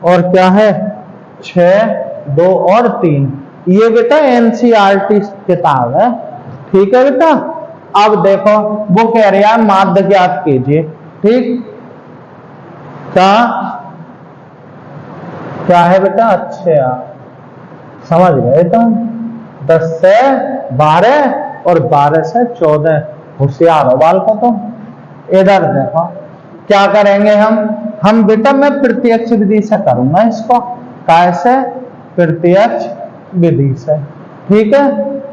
और क्या है 6, 2 और 3। ये बेटा एनसीईआरटी किताब है। ठीक है बेटा, अब देखो वो कह रहा है माध्य ज्ञात कीजिए। ठीक, क्या है बेटा, अच्छा समझ गए तुम। 10 से 12 और 12 से 14, होशियार हो बाल को तुम। इधर देखो क्या करेंगे हम बेटा, मैं प्रत्यक्ष विधि से करूंगा इसको। कैसे, प्रत्यक्ष विधि से। ठीक है,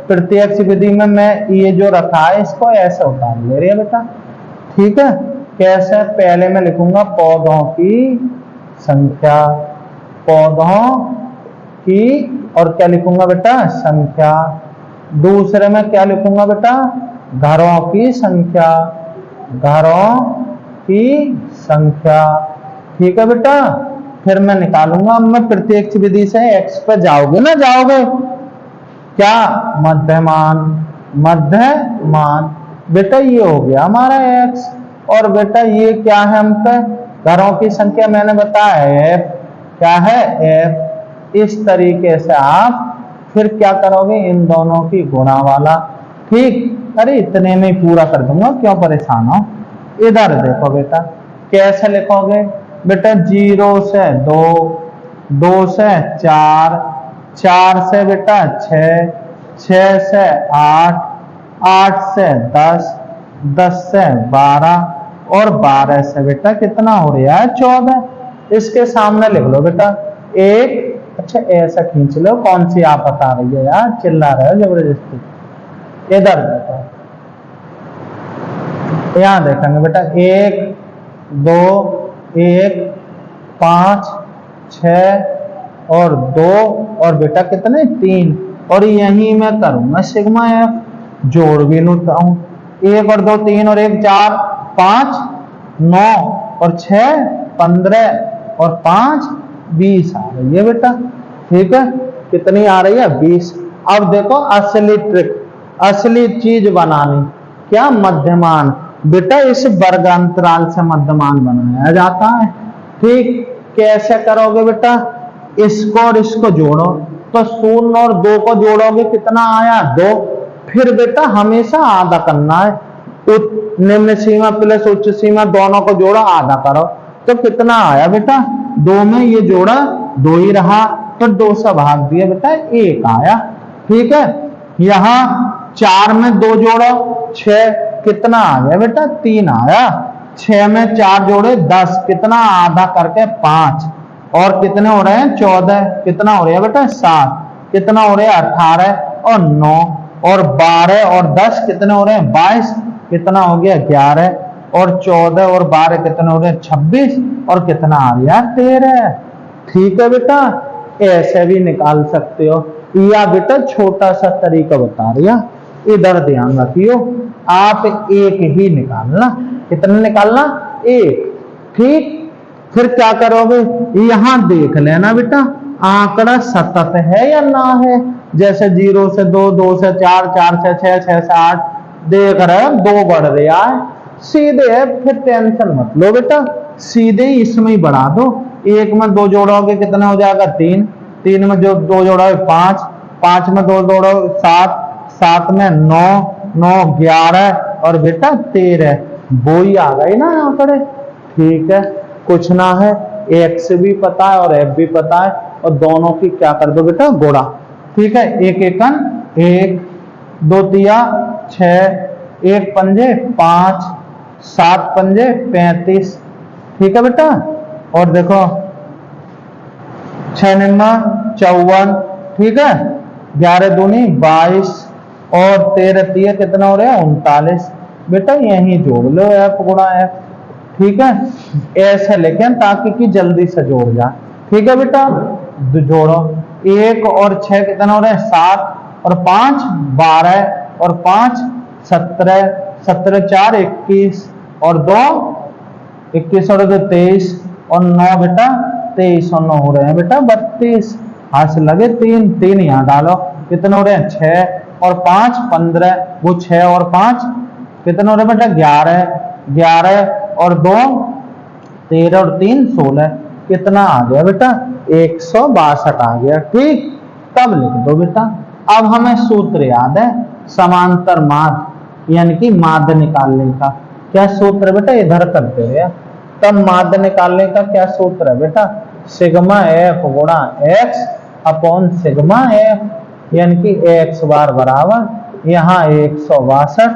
प्रत्यक्ष विधि में मैं ये जो रखा है इसको ऐसे उतार ले रही है बेटा। ठीक है, कैसे, पहले मैं लिखूंगा पौधों की संख्या, पौधों की, और क्या लिखूंगा बेटा संख्या। दूसरे में क्या लिखूंगा बेटा, घरों की संख्या, घरों की संख्या। ठीक है बेटा, फिर मैं निकालूंगा। अब मैं प्रत्यक्ष विधि से x पे जाओगे ना, जाओगे क्या, मध्यमान, मध्यमान बेटा ये हो गया हमारा x, और बेटा ये क्या है, हम पे घरों की संख्या मैंने बताया f, क्या है f। इस तरीके से आप फिर क्या करोगे, इन दोनों की गुणा वाला, ठीक। अरे इतने में पूरा कर दूंगा, क्यों परेशान हो। इधर देखो बेटा, कैसे लिखोगे बेटा, 0 से 2, 2 से 4, 4 से बेटा 6, 6 से 8, 8 से 10, 10 से 12, और 12 से बेटा कितना हो रहा है, 14। इसके सामने लिख लो बेटा एक, अच्छा ऐसा खींच लो, कौन सी आप बता रही है यार, चिल्ला रहे हो जबरदस्ती। इधर देखो, यहां देखेंगे बेटा 1, 2, 1, 5, 6 और 2, और बेटा कितने 3, और यही मैं करूंगा सिग्मा एफ, जोड़ भी लेता हूं, 1 और 2 3 और 1 4, 5 9 और 6 15 और 5 20 आ रही है बेटा, ठीक है। कितनी आ रही है, 20। अब देखो असली ट्रिक, असली चीज बनानी, क्या, मध्यमान। बेटा इस वर्गांतराल से मध्यमान बनाया जाता है, ठीक। कैसे करोगे बेटा, इसको और इसको जोड़ो, तो 0 और 2 को जोड़ोगे कितना आया, 2। फिर बेटा हमेशा आधा करना है, निम्न सीमा प्लस उच्च सीमा दोनों को जोड़ो, आधा करो, तो कितना आया बेटा, 2 में ये जोड़ा 2 ही रहा, तो 2 से भाग दिया बेटा 1 आया, ठीक है। यहां 4 में 2 जोड़ो 6, कितना आ गया बेटा 3 आया, 6 में 4 जोड़े 10, कितना आधा करके 5, और कितने हो रहे हैं 14, कितना हो रहा है बेटा 7, कितना हो रहा है 18 और 9 और 12 और 10 कितने हो रहे हैं 22, कितना हो गया 11, और 14 और 12 कितने हो रहे हैं 26, और कितना आ गया 13, ठीक है बेटा। ऐसे भी निकाल सकते हो, या बेटा छोटा सा तरीका बता रही है, इधर ध्यान रखियो, आप एक ही निकालना, कितना निकालना, एक, ठीक। फिर क्या करोगे, यहां देख लेना बेटा आंकड़ा सतत है या ना है, जैसे 0 से 2, 2 से 4, 4 से 6, 6 से 8, देख रहे हो 2 बढ़ रहा है, सीधे है, फिर टेंशन मत लो बेटा, सीधे इसमें ही बढ़ा दो। 1 में 2 जोड़ोगे कितना हो जाएगा 3, 3 में जो 2 जोड़ोगे 5, 5 में 2 जोड़ोगे 7, 7 में 9, 9 11 और बेटा 13, वो ही आ गई ना आंकड़े, ठीक है। कुछ ना है, एक्स भी पता है और एफ भी पता है, और दोनों की क्या कर दो बेटा गुणा, ठीक है। 1 एकन 1, 2 तिया 6, 1 पंजे 5, 7 पंजे 35, ठीक है बेटा। और देखो 6 निम्मा 54, ठीक है, 11 दूनी 22 और 13 तिया कितना हो रहा है 39, बेटा यही जोड़ लो एफ गुणा एफ, ठीक है। ऐसे लेकिन ताकि कि जल्दी से जोड़ जाए, ठीक है बेटा। जोड़ो 1 और 6 कितना हो रहा है 7 और 5 12 और 5 17, 17 4 21 और 2 21 और 2 23 और 9 बेटा 23 और 9 हो रहे हैं बेटा 32, हाथ से लगे 3 3 यहाँ डालो, कितने हो रहे हैं 6 और 5 15, वो 6 और 5 कितने हो रहे हैं बेटा 11, 11 और 2 13 और 3 16, कितना आ गया बेटा 162 आ गया, ठीक। तब लिख दो बेटा। अब हमें सूत्र याद है समांतर माध्य, यानी कि माध्य निकालने का क्या सूत्र है बेटा, इधर करते रहे। तब माध्य निकालने का क्या सूत्र है बेटा, सिग्मा एफ गुणा एक्स अपॉन सिग्मा एफ, यानी कि एक्स बार बराबर यहाँ 162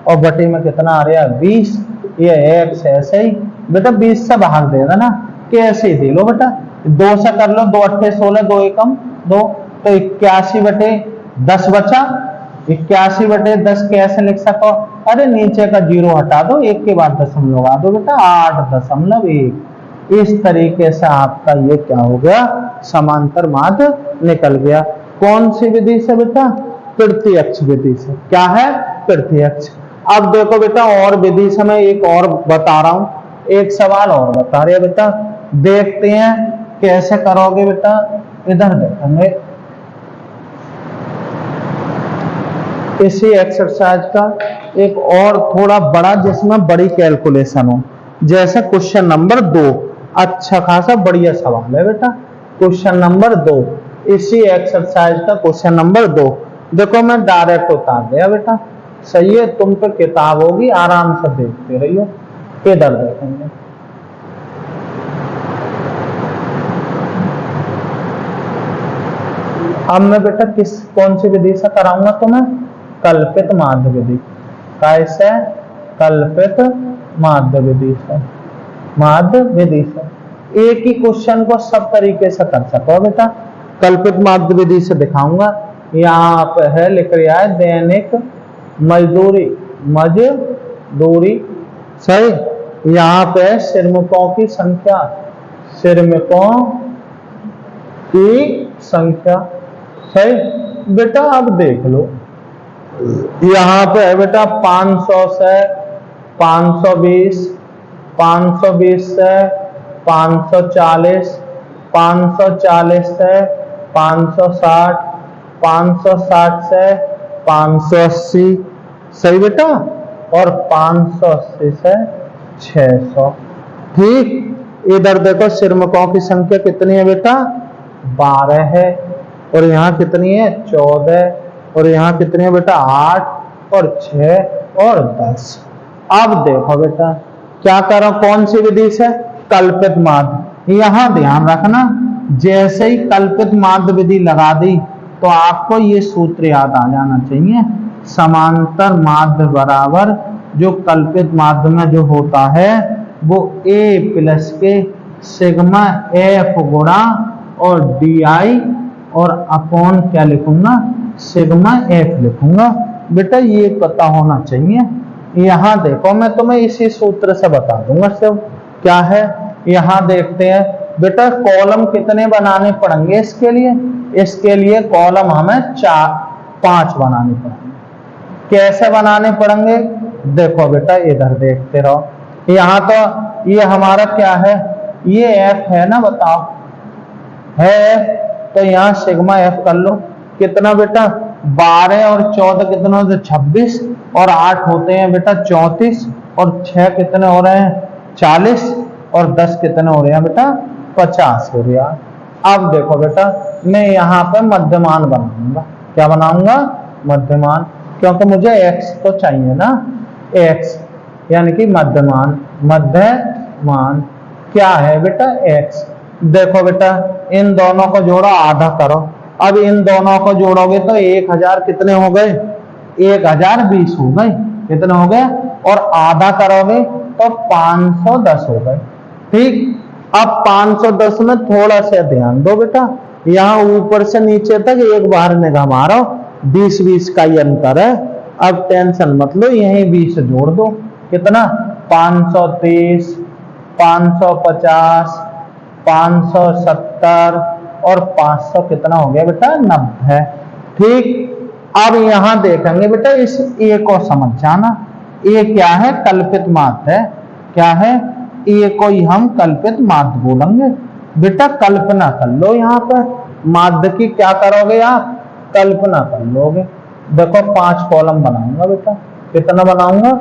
और बटे में कितना आ रहा है 20, ये एक्स ऐसे ही बेटा 20 से भाग दे देना, कैसे दे लो बेटा, 2 से कर लो, 2 8 16, 2 एकम 2, तो 81 बटे 10 बचा, 81 बटे 10 कैसे लिख सको, अरे नीचे का 0 हटा दो, 1 के बाद दशमलव लगा दो बेटा 8.1, इस तरीके से आपका ये क्या हो गया समांतर माध्य निकल गया। कौन सी विधि से बेटा, प्रत्यक्ष विधि से, क्या है प्रत्यक्ष। अब देखो बेटा और विधि से मैं एक और बता रहा हूं, एक सवाल और बता रहे बेटा, देखते हैं कैसे करोगे बेटा। इधर देखेंगे इसी एक्सरसाइज का एक और थोड़ा बड़ा जिसमें बड़ी कैलकुलेशन हो, जैसे क्वेश्चन नंबर 2। अच्छा खासा बढ़िया सवाल है बेटा। क्वेश्चन नंबर 2 इसी एक्सरसाइज का क्वेश्चन नंबर 2। देखो मैं डायरेक्ट उतार दिया बेटा, सही है। तुम पे किताब होगी, आराम से देखते रहियो। इधर देखेंगे अब मैं बेटा कौन सी विधि से कराऊंगा तुम्हें, कल्पित माध्य विधि। कैसे? कल्पित माध्य विधि से। माध्य विधि से एक ही क्वेश्चन को सब तरीके से कर सको बेटा। कल्पित माध्य विधि से दिखाऊंगा। यहाँ पे है, लिख रहा है दैनिक मजदूरी, मजदूरी सही। यहाँ पे श्रमिकों की संख्या, श्रमिकों की संख्या सही। बेटा अब देख लो, यहाँ पे है बेटा 500 से 520, 520 से 540, 540 से 560, 560 से 580 सही बेटा, और 580 से 600। ठीक। इधर देखो श्रमिकों की संख्या कितनी है बेटा, 12 है। और यहाँ कितनी है, 14। और यहाँ कितनी है बेटा, 8 और 6 और 10। अब देखो बेटा क्या करो, कौन सी विधि से, कल्पित माध्य। यहाँ ध्यान रखना, जैसे ही कल्पित माध्य विधि लगा दी तो आपको ये सूत्र याद आ जाना चाहिए। समांतर माध्य बराबर जो कल्पित माध्य में जो होता है वो a प्लस के सिग्मा f गुणा और डी और अपॉन क्या लिखूंगा, सिग्मा f लिखूंगा। बेटा ये पता होना चाहिए। यहाँ देखो मैं तुम्हें इसी सूत्र से बता दूंगा सब क्या है। यहाँ देखते हैं बेटा कॉलम कितने बनाने पड़ेंगे इसके लिए। इसके लिए कॉलम हमें 5 बनाने पड़ेंगे। कैसे बनाने पड़ेंगे, देखो बेटा इधर देखते रहो। यहाँ तो ये हमारा क्या है, ये f है ना, बताओ है। तो यहाँ सिग्मा f कर लो। कितना बेटा, 12 और 14 कितना होते, 26 और 8 होते हैं बेटा 34 और 6 कितने हो रहे हैं, 40 और 10 कितने हो रहे हैं बेटा, 50 हो गया। अब देखो बेटा मैं यहाँ पे मध्यमान बनाऊंगा। क्या बनाऊंगा, मध्यमान, क्योंकि मुझे x तो चाहिए ना, x यानी कि मध्यमान। मध्यमान क्या है बेटा, x। देखो बेटा इन दोनों को जोड़ो, आधा करो। अब इन दोनों को जोड़ोगे तो 1000 कितने हो गए, 1020 हो गए। कितने हो गए, और आधा करोगे तो 510 हो गए। ठीक। अब 510 में थोड़ा सा ध्यान दो बेटा, यहाँ ऊपर से नीचे तक एक बार निगाह मारो, 20-20 का ही अंतर है। अब टेंशन मत लो, यही 20 जोड़ दो। कितना, 530, 550, 570 और 500 कितना हो गया बेटा, 90। ठीक। अब यहां देखेंगे बेटा इस ए को समझ जाना। ए क्या है, कल्पित माध्य है। क्या है, ए को ही हम कल्पित माध्य बोलेंगे। बेटा कल्पना कर लो, यहाँ पर माध्य की क्या करोगे आप, कल्पना कर लोगे। देखो 5 कॉलम बनाऊंगा बेटा। कितना बनाऊंगा,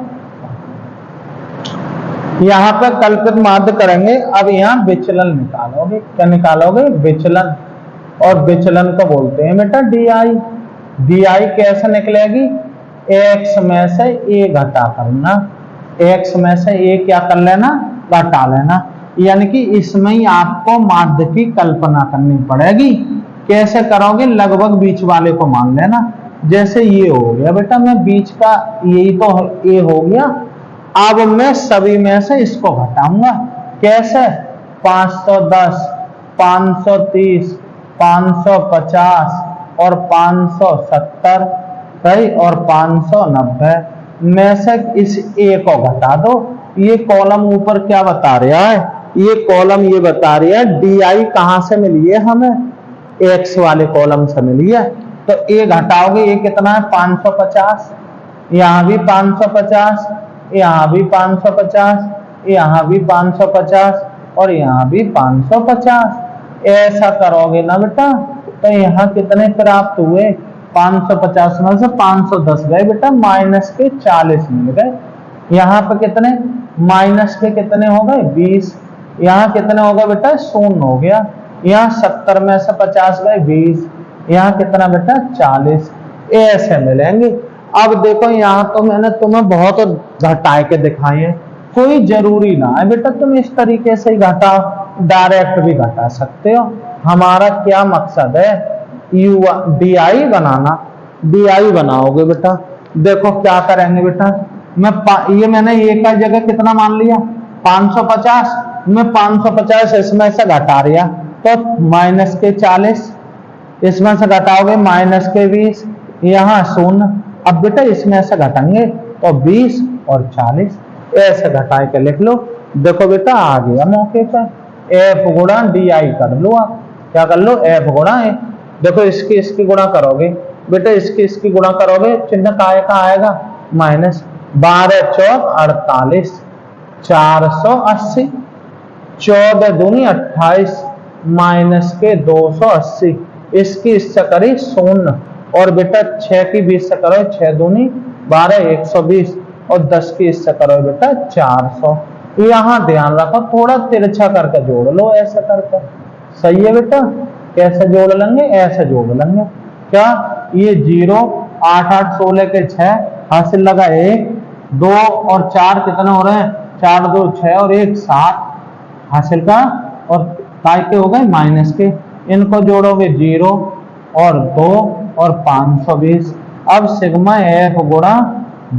यहाँ पे कल्पित माध्य करेंगे। अब यहाँ विचलन निकालोगे। क्या निकालोगे, विचलन। और विचलन को बोलते हैं बेटा डी। डी कैसे निकलेगी, x में से a घटा करना। x में से a क्या कर लेना, घटा लेना। यानी कि इसमें ही आपको माध्य की कल्पना करनी पड़ेगी। कैसे करोगे, लगभग बीच वाले को मान लेना। जैसे ये हो गया बेटा, मैं बीच का यही तो a हो गया। अब मैं सभी में से इसको घटाऊंगा। कैसे, 510, 530, 550 और 570 सही, और 590 में से इस ए को घटा दो। ये कॉलम ऊपर क्या बता रहा है, ये कॉलम ये बता रही है डी कहां से मिली है हमें, एक्स वाले कॉलम से मिली है। तो ए घटाओगे, ये कितना है, 550। यहाँ भी 550, यहाँ भी 550, यहाँ भी 550, और यहाँ भी 550। ऐसा करोगे ना बेटा तो यहाँ कितने प्राप्त हुए, 550 में से 510 गए बेटा, माइनस के 40 मिल गए। यहाँ पे कितने माइनस के कितने हो गए 20, यहाँ कितने हो गए बेटा 0 हो गया। यहाँ 70 में से 50 गए 20, यहाँ कितना बेटा 40। ऐसे मिलेंगे। अब देखो यहाँ तो मैंने तुम्हें बहुत घटा के दिखाए हैं, कोई जरूरी ना है बेटा तुम इस तरीके से ही घटाओ, डायरेक्ट भी घटा सकते हो। हमारा क्या मकसद है, DI बनाना। DI बनाओगे बेटा, देखो क्या करेंगे बेटा, ये मैंने ये का जगह कितना मान लिया 550, मैं 550 इसमें से घटा रिया तो माइनस के 40, इसमें से घटाओगे माइनस के 20, यहाँ 0। अब बेटा इसमें से घटाएंगे तो 20 और 40, ऐसे घटा के लिख लो। देखो बेटा आ गया मौके पर, F गुणा DI कर लो। आप क्या कर लो, F गुणा ए। देखो इसकी गुणा करोगे बेटा, इसकी गुणा करोगे, चिन्ह का आएगा माइनस, 12 चौक 48, 480, 14 दूनी 28, माइनस के 280, इसकी इससे करी 0, और बेटा 6 की 20 से करो, 6 दूनी 12, 120, और 10 की इससे करो बेटा 400। यहाँ ध्यान रखो थोड़ा तिरछा करके जोड़ लो, ऐसा करके। सही है बेटा, कैसे जोड़ लेंगे, ऐसे जोड़ लेंगे। क्या ये 0, 8 8 16 के 6 हासिल लगा 1, 2 और 4 कितने हो रहे हैं, 4 2 6 और 1 7 हासिल का, और काय के हो गए माइनस के। इनको जोड़ोगे 0 और 2 और 520। अब सिग्मा F गुणा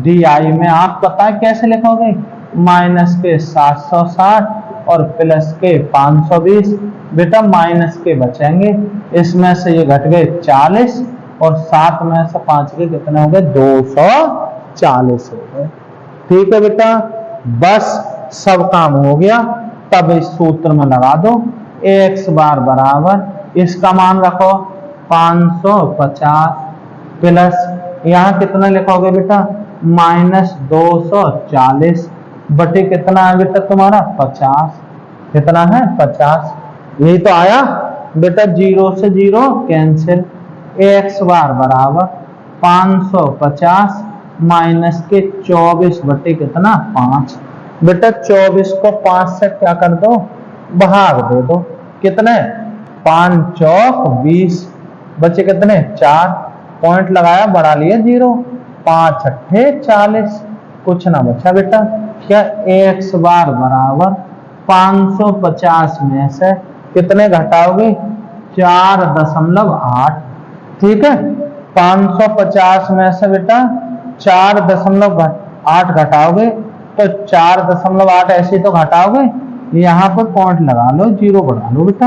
DI में आप पता है कैसे लिखोगे, माइनस के 760 और प्लस के 520। बेटा माइनस के बचेंगे, इसमें से ये घट गए 40 और 7 में से 5 के कितने हो गए 240 हो गए। ठीक है बेटा, बस सब काम हो गया। तब इस सूत्र में लगा दो, x बार बराबर इसका मान रखो 550 प्लस यहाँ कितना लिखोगे बेटा माइनस 240 बटे कितना है बेटा तुम्हारा 50, कितना है 50। यही तो आया बेटा, 0 से 0 कैंसिल, x बार बराबर 550 माइनस के 24 बटे कितना 5। बेटा 24 को 5 से क्या कर दो, भाग दे दो, कितने 5 चौक 20, बचे कितने 4, पॉइंट लगाया बढ़ा लिया 0, 5 अट्ठे 40, कुछ ना बचा बेटा। क्या x बार बराबर 550 में से कितने घटाओगे 4.8। ठीक है, 550 में से बेटा 4.8 घटाओगे तो 4.8 ऐसे तो घटाओगे, यहाँ पर पॉइंट लगा लो 0 बढ़ा लो बेटा।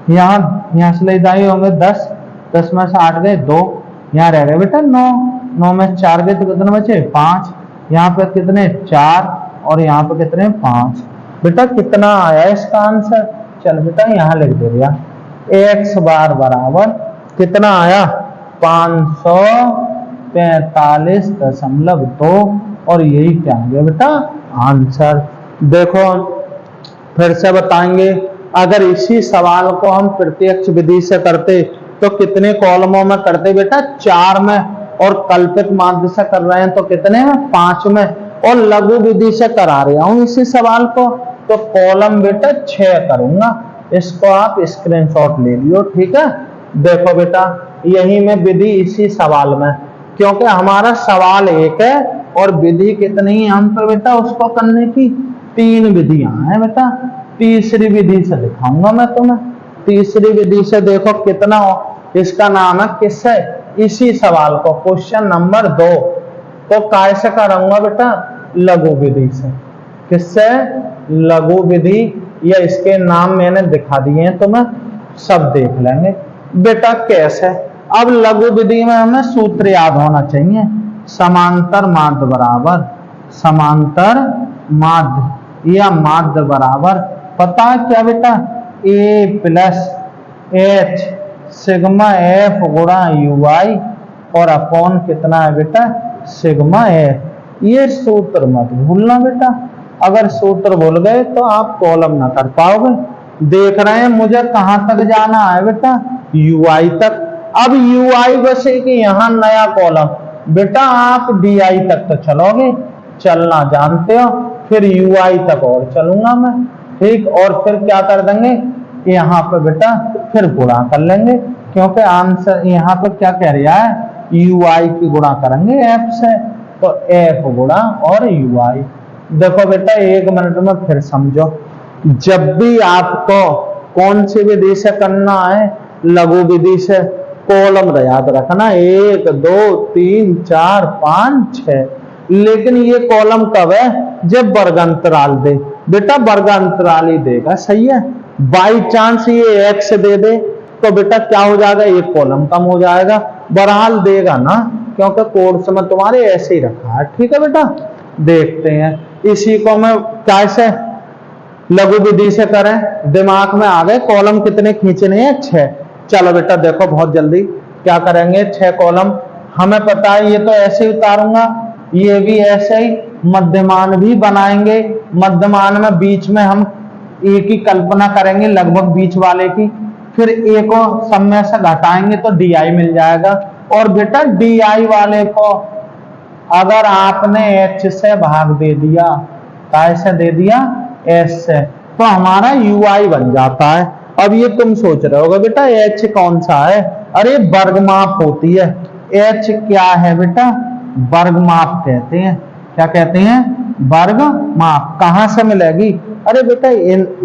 यहाँ से ले जाए होंगे 10, 10 में से 8 गए 2, यहाँ रह गए बेटा 9, 9 में 4 गए तो कितने बचे 5, यहाँ पे कितने 4 और यहाँ पे कितने 5। बेटा कितना आया इसका आंसर, चल बेटा यहाँ लिख दे दिया, x बार बराबर कितना आया 545.2, और यही क्या है बेटा आंसर। देखो फिर से बताएंगे, अगर इसी सवाल को हम प्रत्यक्ष विधि से करते तो कितने कॉलमों में करते बेटा 4 में, और कल्पित माध्य से कर रहे हैं तो कितने में 5 में, और लघु विधि से करा रहा हूं इसी सवाल को तो कॉलम बेटा 6 करूंगा। इसको आप स्क्रीनशॉट ले लियो। ठीक है, देखो बेटा यही में विधि इसी सवाल में, क्योंकि हमारा सवाल एक है और विधि कितनी है हम पे बेटा उसको करने की 3 विधियां हैं बेटा। तीसरी विधि से दिखाऊंगा मैं तुम्हें, तीसरी विधि से देखो कितना हो, इसका नाम है किससे, इसी सवाल को क्वेश्चन नंबर 2 तो कैसे करूंगा बेटा लघु विधि से। किससे, लघु विधि, या इसके नाम मैंने दिखा दिए हैं तुम्हें, सब देख लेंगे बेटा कैसे। अब लघु विधि में हमें सूत्र याद होना चाहिए, समांतर माध्य बराबर समांतर माध्य या माध्य बराबर पता है क्या बेटा a plus h sigma f गुणा ui और अपॉन कितना है बेटा सिग्मा f। ये सूत्र मत भूलना बेटा, अगर सूत्र भूल गए तो आप कॉलम ना कर पाओगे। देख रहे हैं मुझे कहां तक जाना है बेटा, ui तक। अब ui बसे कि यहाँ नया कॉलम, बेटा आप di तक तो चलोगे, चलना जानते हो, फिर ui तक और चलूंगा मैं, ठीक। और फिर क्या कर देंगे, यहाँ पे बेटा फिर गुणा कर लेंगे, क्योंकि आंसर यहाँ पे क्या कह रहा है, ui की गुणा करेंगे f से, तो f गुणा और ui। देखो बेटा 1 मिनट में फिर समझो, जब भी आपको कौन सी विधि से करना है, लघु विधि से, कॉलम याद रखना 1 2 3 4 5 6, लेकिन ये कॉलम कब है, जब वर्गांतराल दे, बेटा वर्गांतराल ही देगा, सही है। बाई चांस ये x दे दे तो बेटा क्या हो जाएगा, ये कॉलम कम हो जाएगा, बहरहाल देगा ना, क्योंकि कोर्स में तुम्हारे ऐसे ही रखा है, ठीक है बेटा। देखते हैं इसी को मैं कैसे लघु विधि से करें, दिमाग में आ गए कॉलम कितने खींचने हैं, 6। चलो बेटा देखो बहुत जल्दी क्या करेंगे, 6 कॉलम हमें पता है, ये तो ऐसे ही उतारूंगा, ये भी ऐसे ही, मध्यमान भी बनाएंगे, मध्यमान में बीच में हम ए की कल्पना करेंगे लगभग बीच वाले की, फिर ए को सब में से घटाएंगे तो डी आई मिल जाएगा। और बेटा डी आई वाले को अगर आपने एच से भाग दे दिया, कैसे दे दिया, एस से, तो हमारा यू आई बन जाता है। अब ये तुम सोच रहे होगे बेटा एच कौन सा है, अरे वर्ग माप होती है, एच क्या है बेटा, वर्ग माप कहते हैं, क्या कहते हैं, वर्ग माप। कहां से मिलेगी, अरे बेटा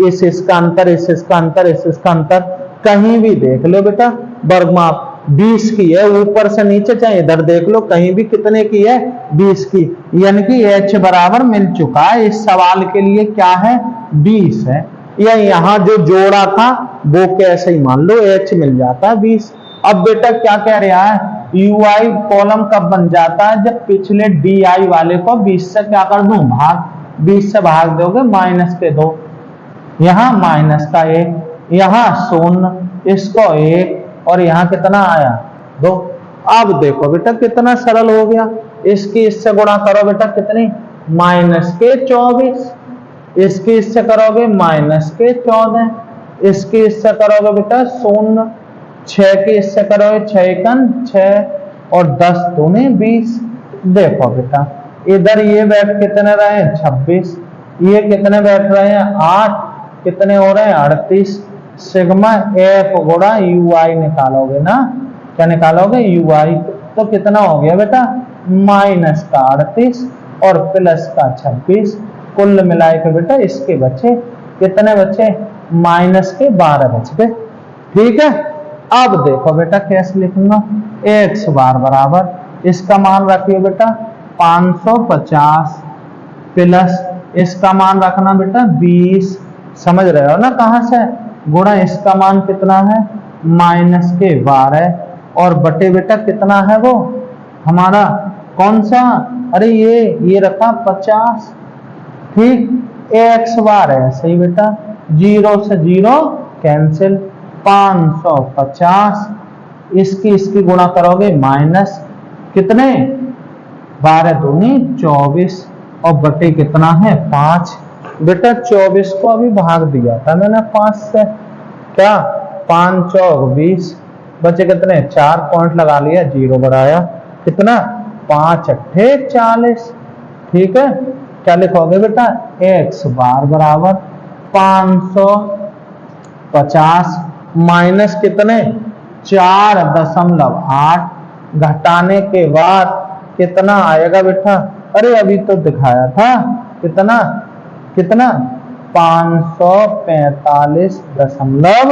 इसका अंतर, इसका अंतर, इसका अंतर, कहीं भी देख लो बेटा, वर्ग माप 20 की है, ऊपर से नीचे चाहे इधर देख लो, कहीं भी कितने की है, 20 की, यानी कि h बराबर मिल चुका है, इस सवाल के लिए क्या है, 20 है। या यहाँ जो जोड़ा था वो कैसे ही मान लो h मिल जाता है 20। अब बेटा क्या कह रहा है, ui कॉलम कब बन जाता है, जब पिछले di वाले को 20 से क्या कर दूं, भाग, 20 से भाग दोगे माइनस के 2, यहाँ माइनस का 1, यहाँ 0, इसको 1, और यहाँ कितना आया, 2। अब देखो बेटा कितना सरल हो गया, इसकी इससे गुणा करो बेटा कितनी, माइनस के 24, इसकी इससे करोगे माइनस के 14, इसकी इससे करोगे बेटा 0, 6 की इससे करोगे 6 एकन 6, और 10 दूनी 20। देखो बेटा इधर ये बैठ कितने रहे हैं, 26, ये कितने बैठ रहे हैं, 8, कितने हो रहे हैं, 38। सिग्मा एफ गुणा यू आई निकालोगे ना, क्या निकालोगे, यू आई, तो कितना हो गया बेटा, माइनस का 38 और प्लस का 26, कुल मिलाए के बेटा इसके बचे कितने बचे, माइनस के 12 बच गए, ठीक है। अब देखो बेटा कैसे लिखूंगा, एक्स बार बराबर इसका मान रखिए बेटा 550 प्लस इसका मान रखना बेटा 20, समझ रहे हो ना कहां से, गुणा इसका मान कितना है, माइनस के 12, और बटे बेटा कितना है वो हमारा कौन सा, अरे ये रखा 50, ठीक। एक्स बार है सही बेटा, 0 से 0 कैंसिल, 550, इसकी गुणा करोगे माइनस कितने, 12 दूनी 24, और बटे कितना है 5। बेटा 24 को अभी भाग दिया था मैंने 5 से, क्या 5 चौक 20, बचे कितने 4, पॉइंट लगा लिया, 0 बढ़ाया, कितना 5 अट्ठे 40, ठीक है। क्या लिखोगे बेटा, एक्स बार बराबर 550 माइनस कितने 4.8, घटाने के बाद कितना आएगा बेटा, अरे अभी तो दिखाया था कितना कितना 545 दशमलव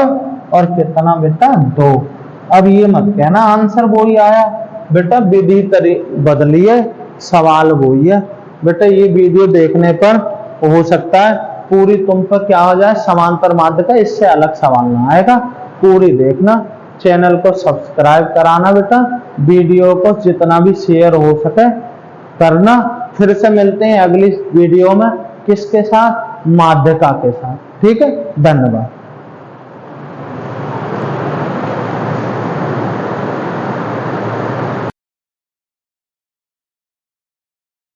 और कितना बेटा 2। अब ये मत कहना आंसर वही आया, बेटा विधि बदली है, सवाल वही है। बेटा ये वीडियो देखने पर हो सकता है पूरी तुम पर क्या हो जाए, समांतर माध्य का इससे अलग सवाल ना आएगा, पूरी देखना, चैनल को सब्सक्राइब कराना बेटा, वीडियो को जितना भी शेयर हो सके करना। फिर से मिलते हैं अगली वीडियो में, किसके साथ, माध्यिका के साथ, ठीक है। धन्यवाद।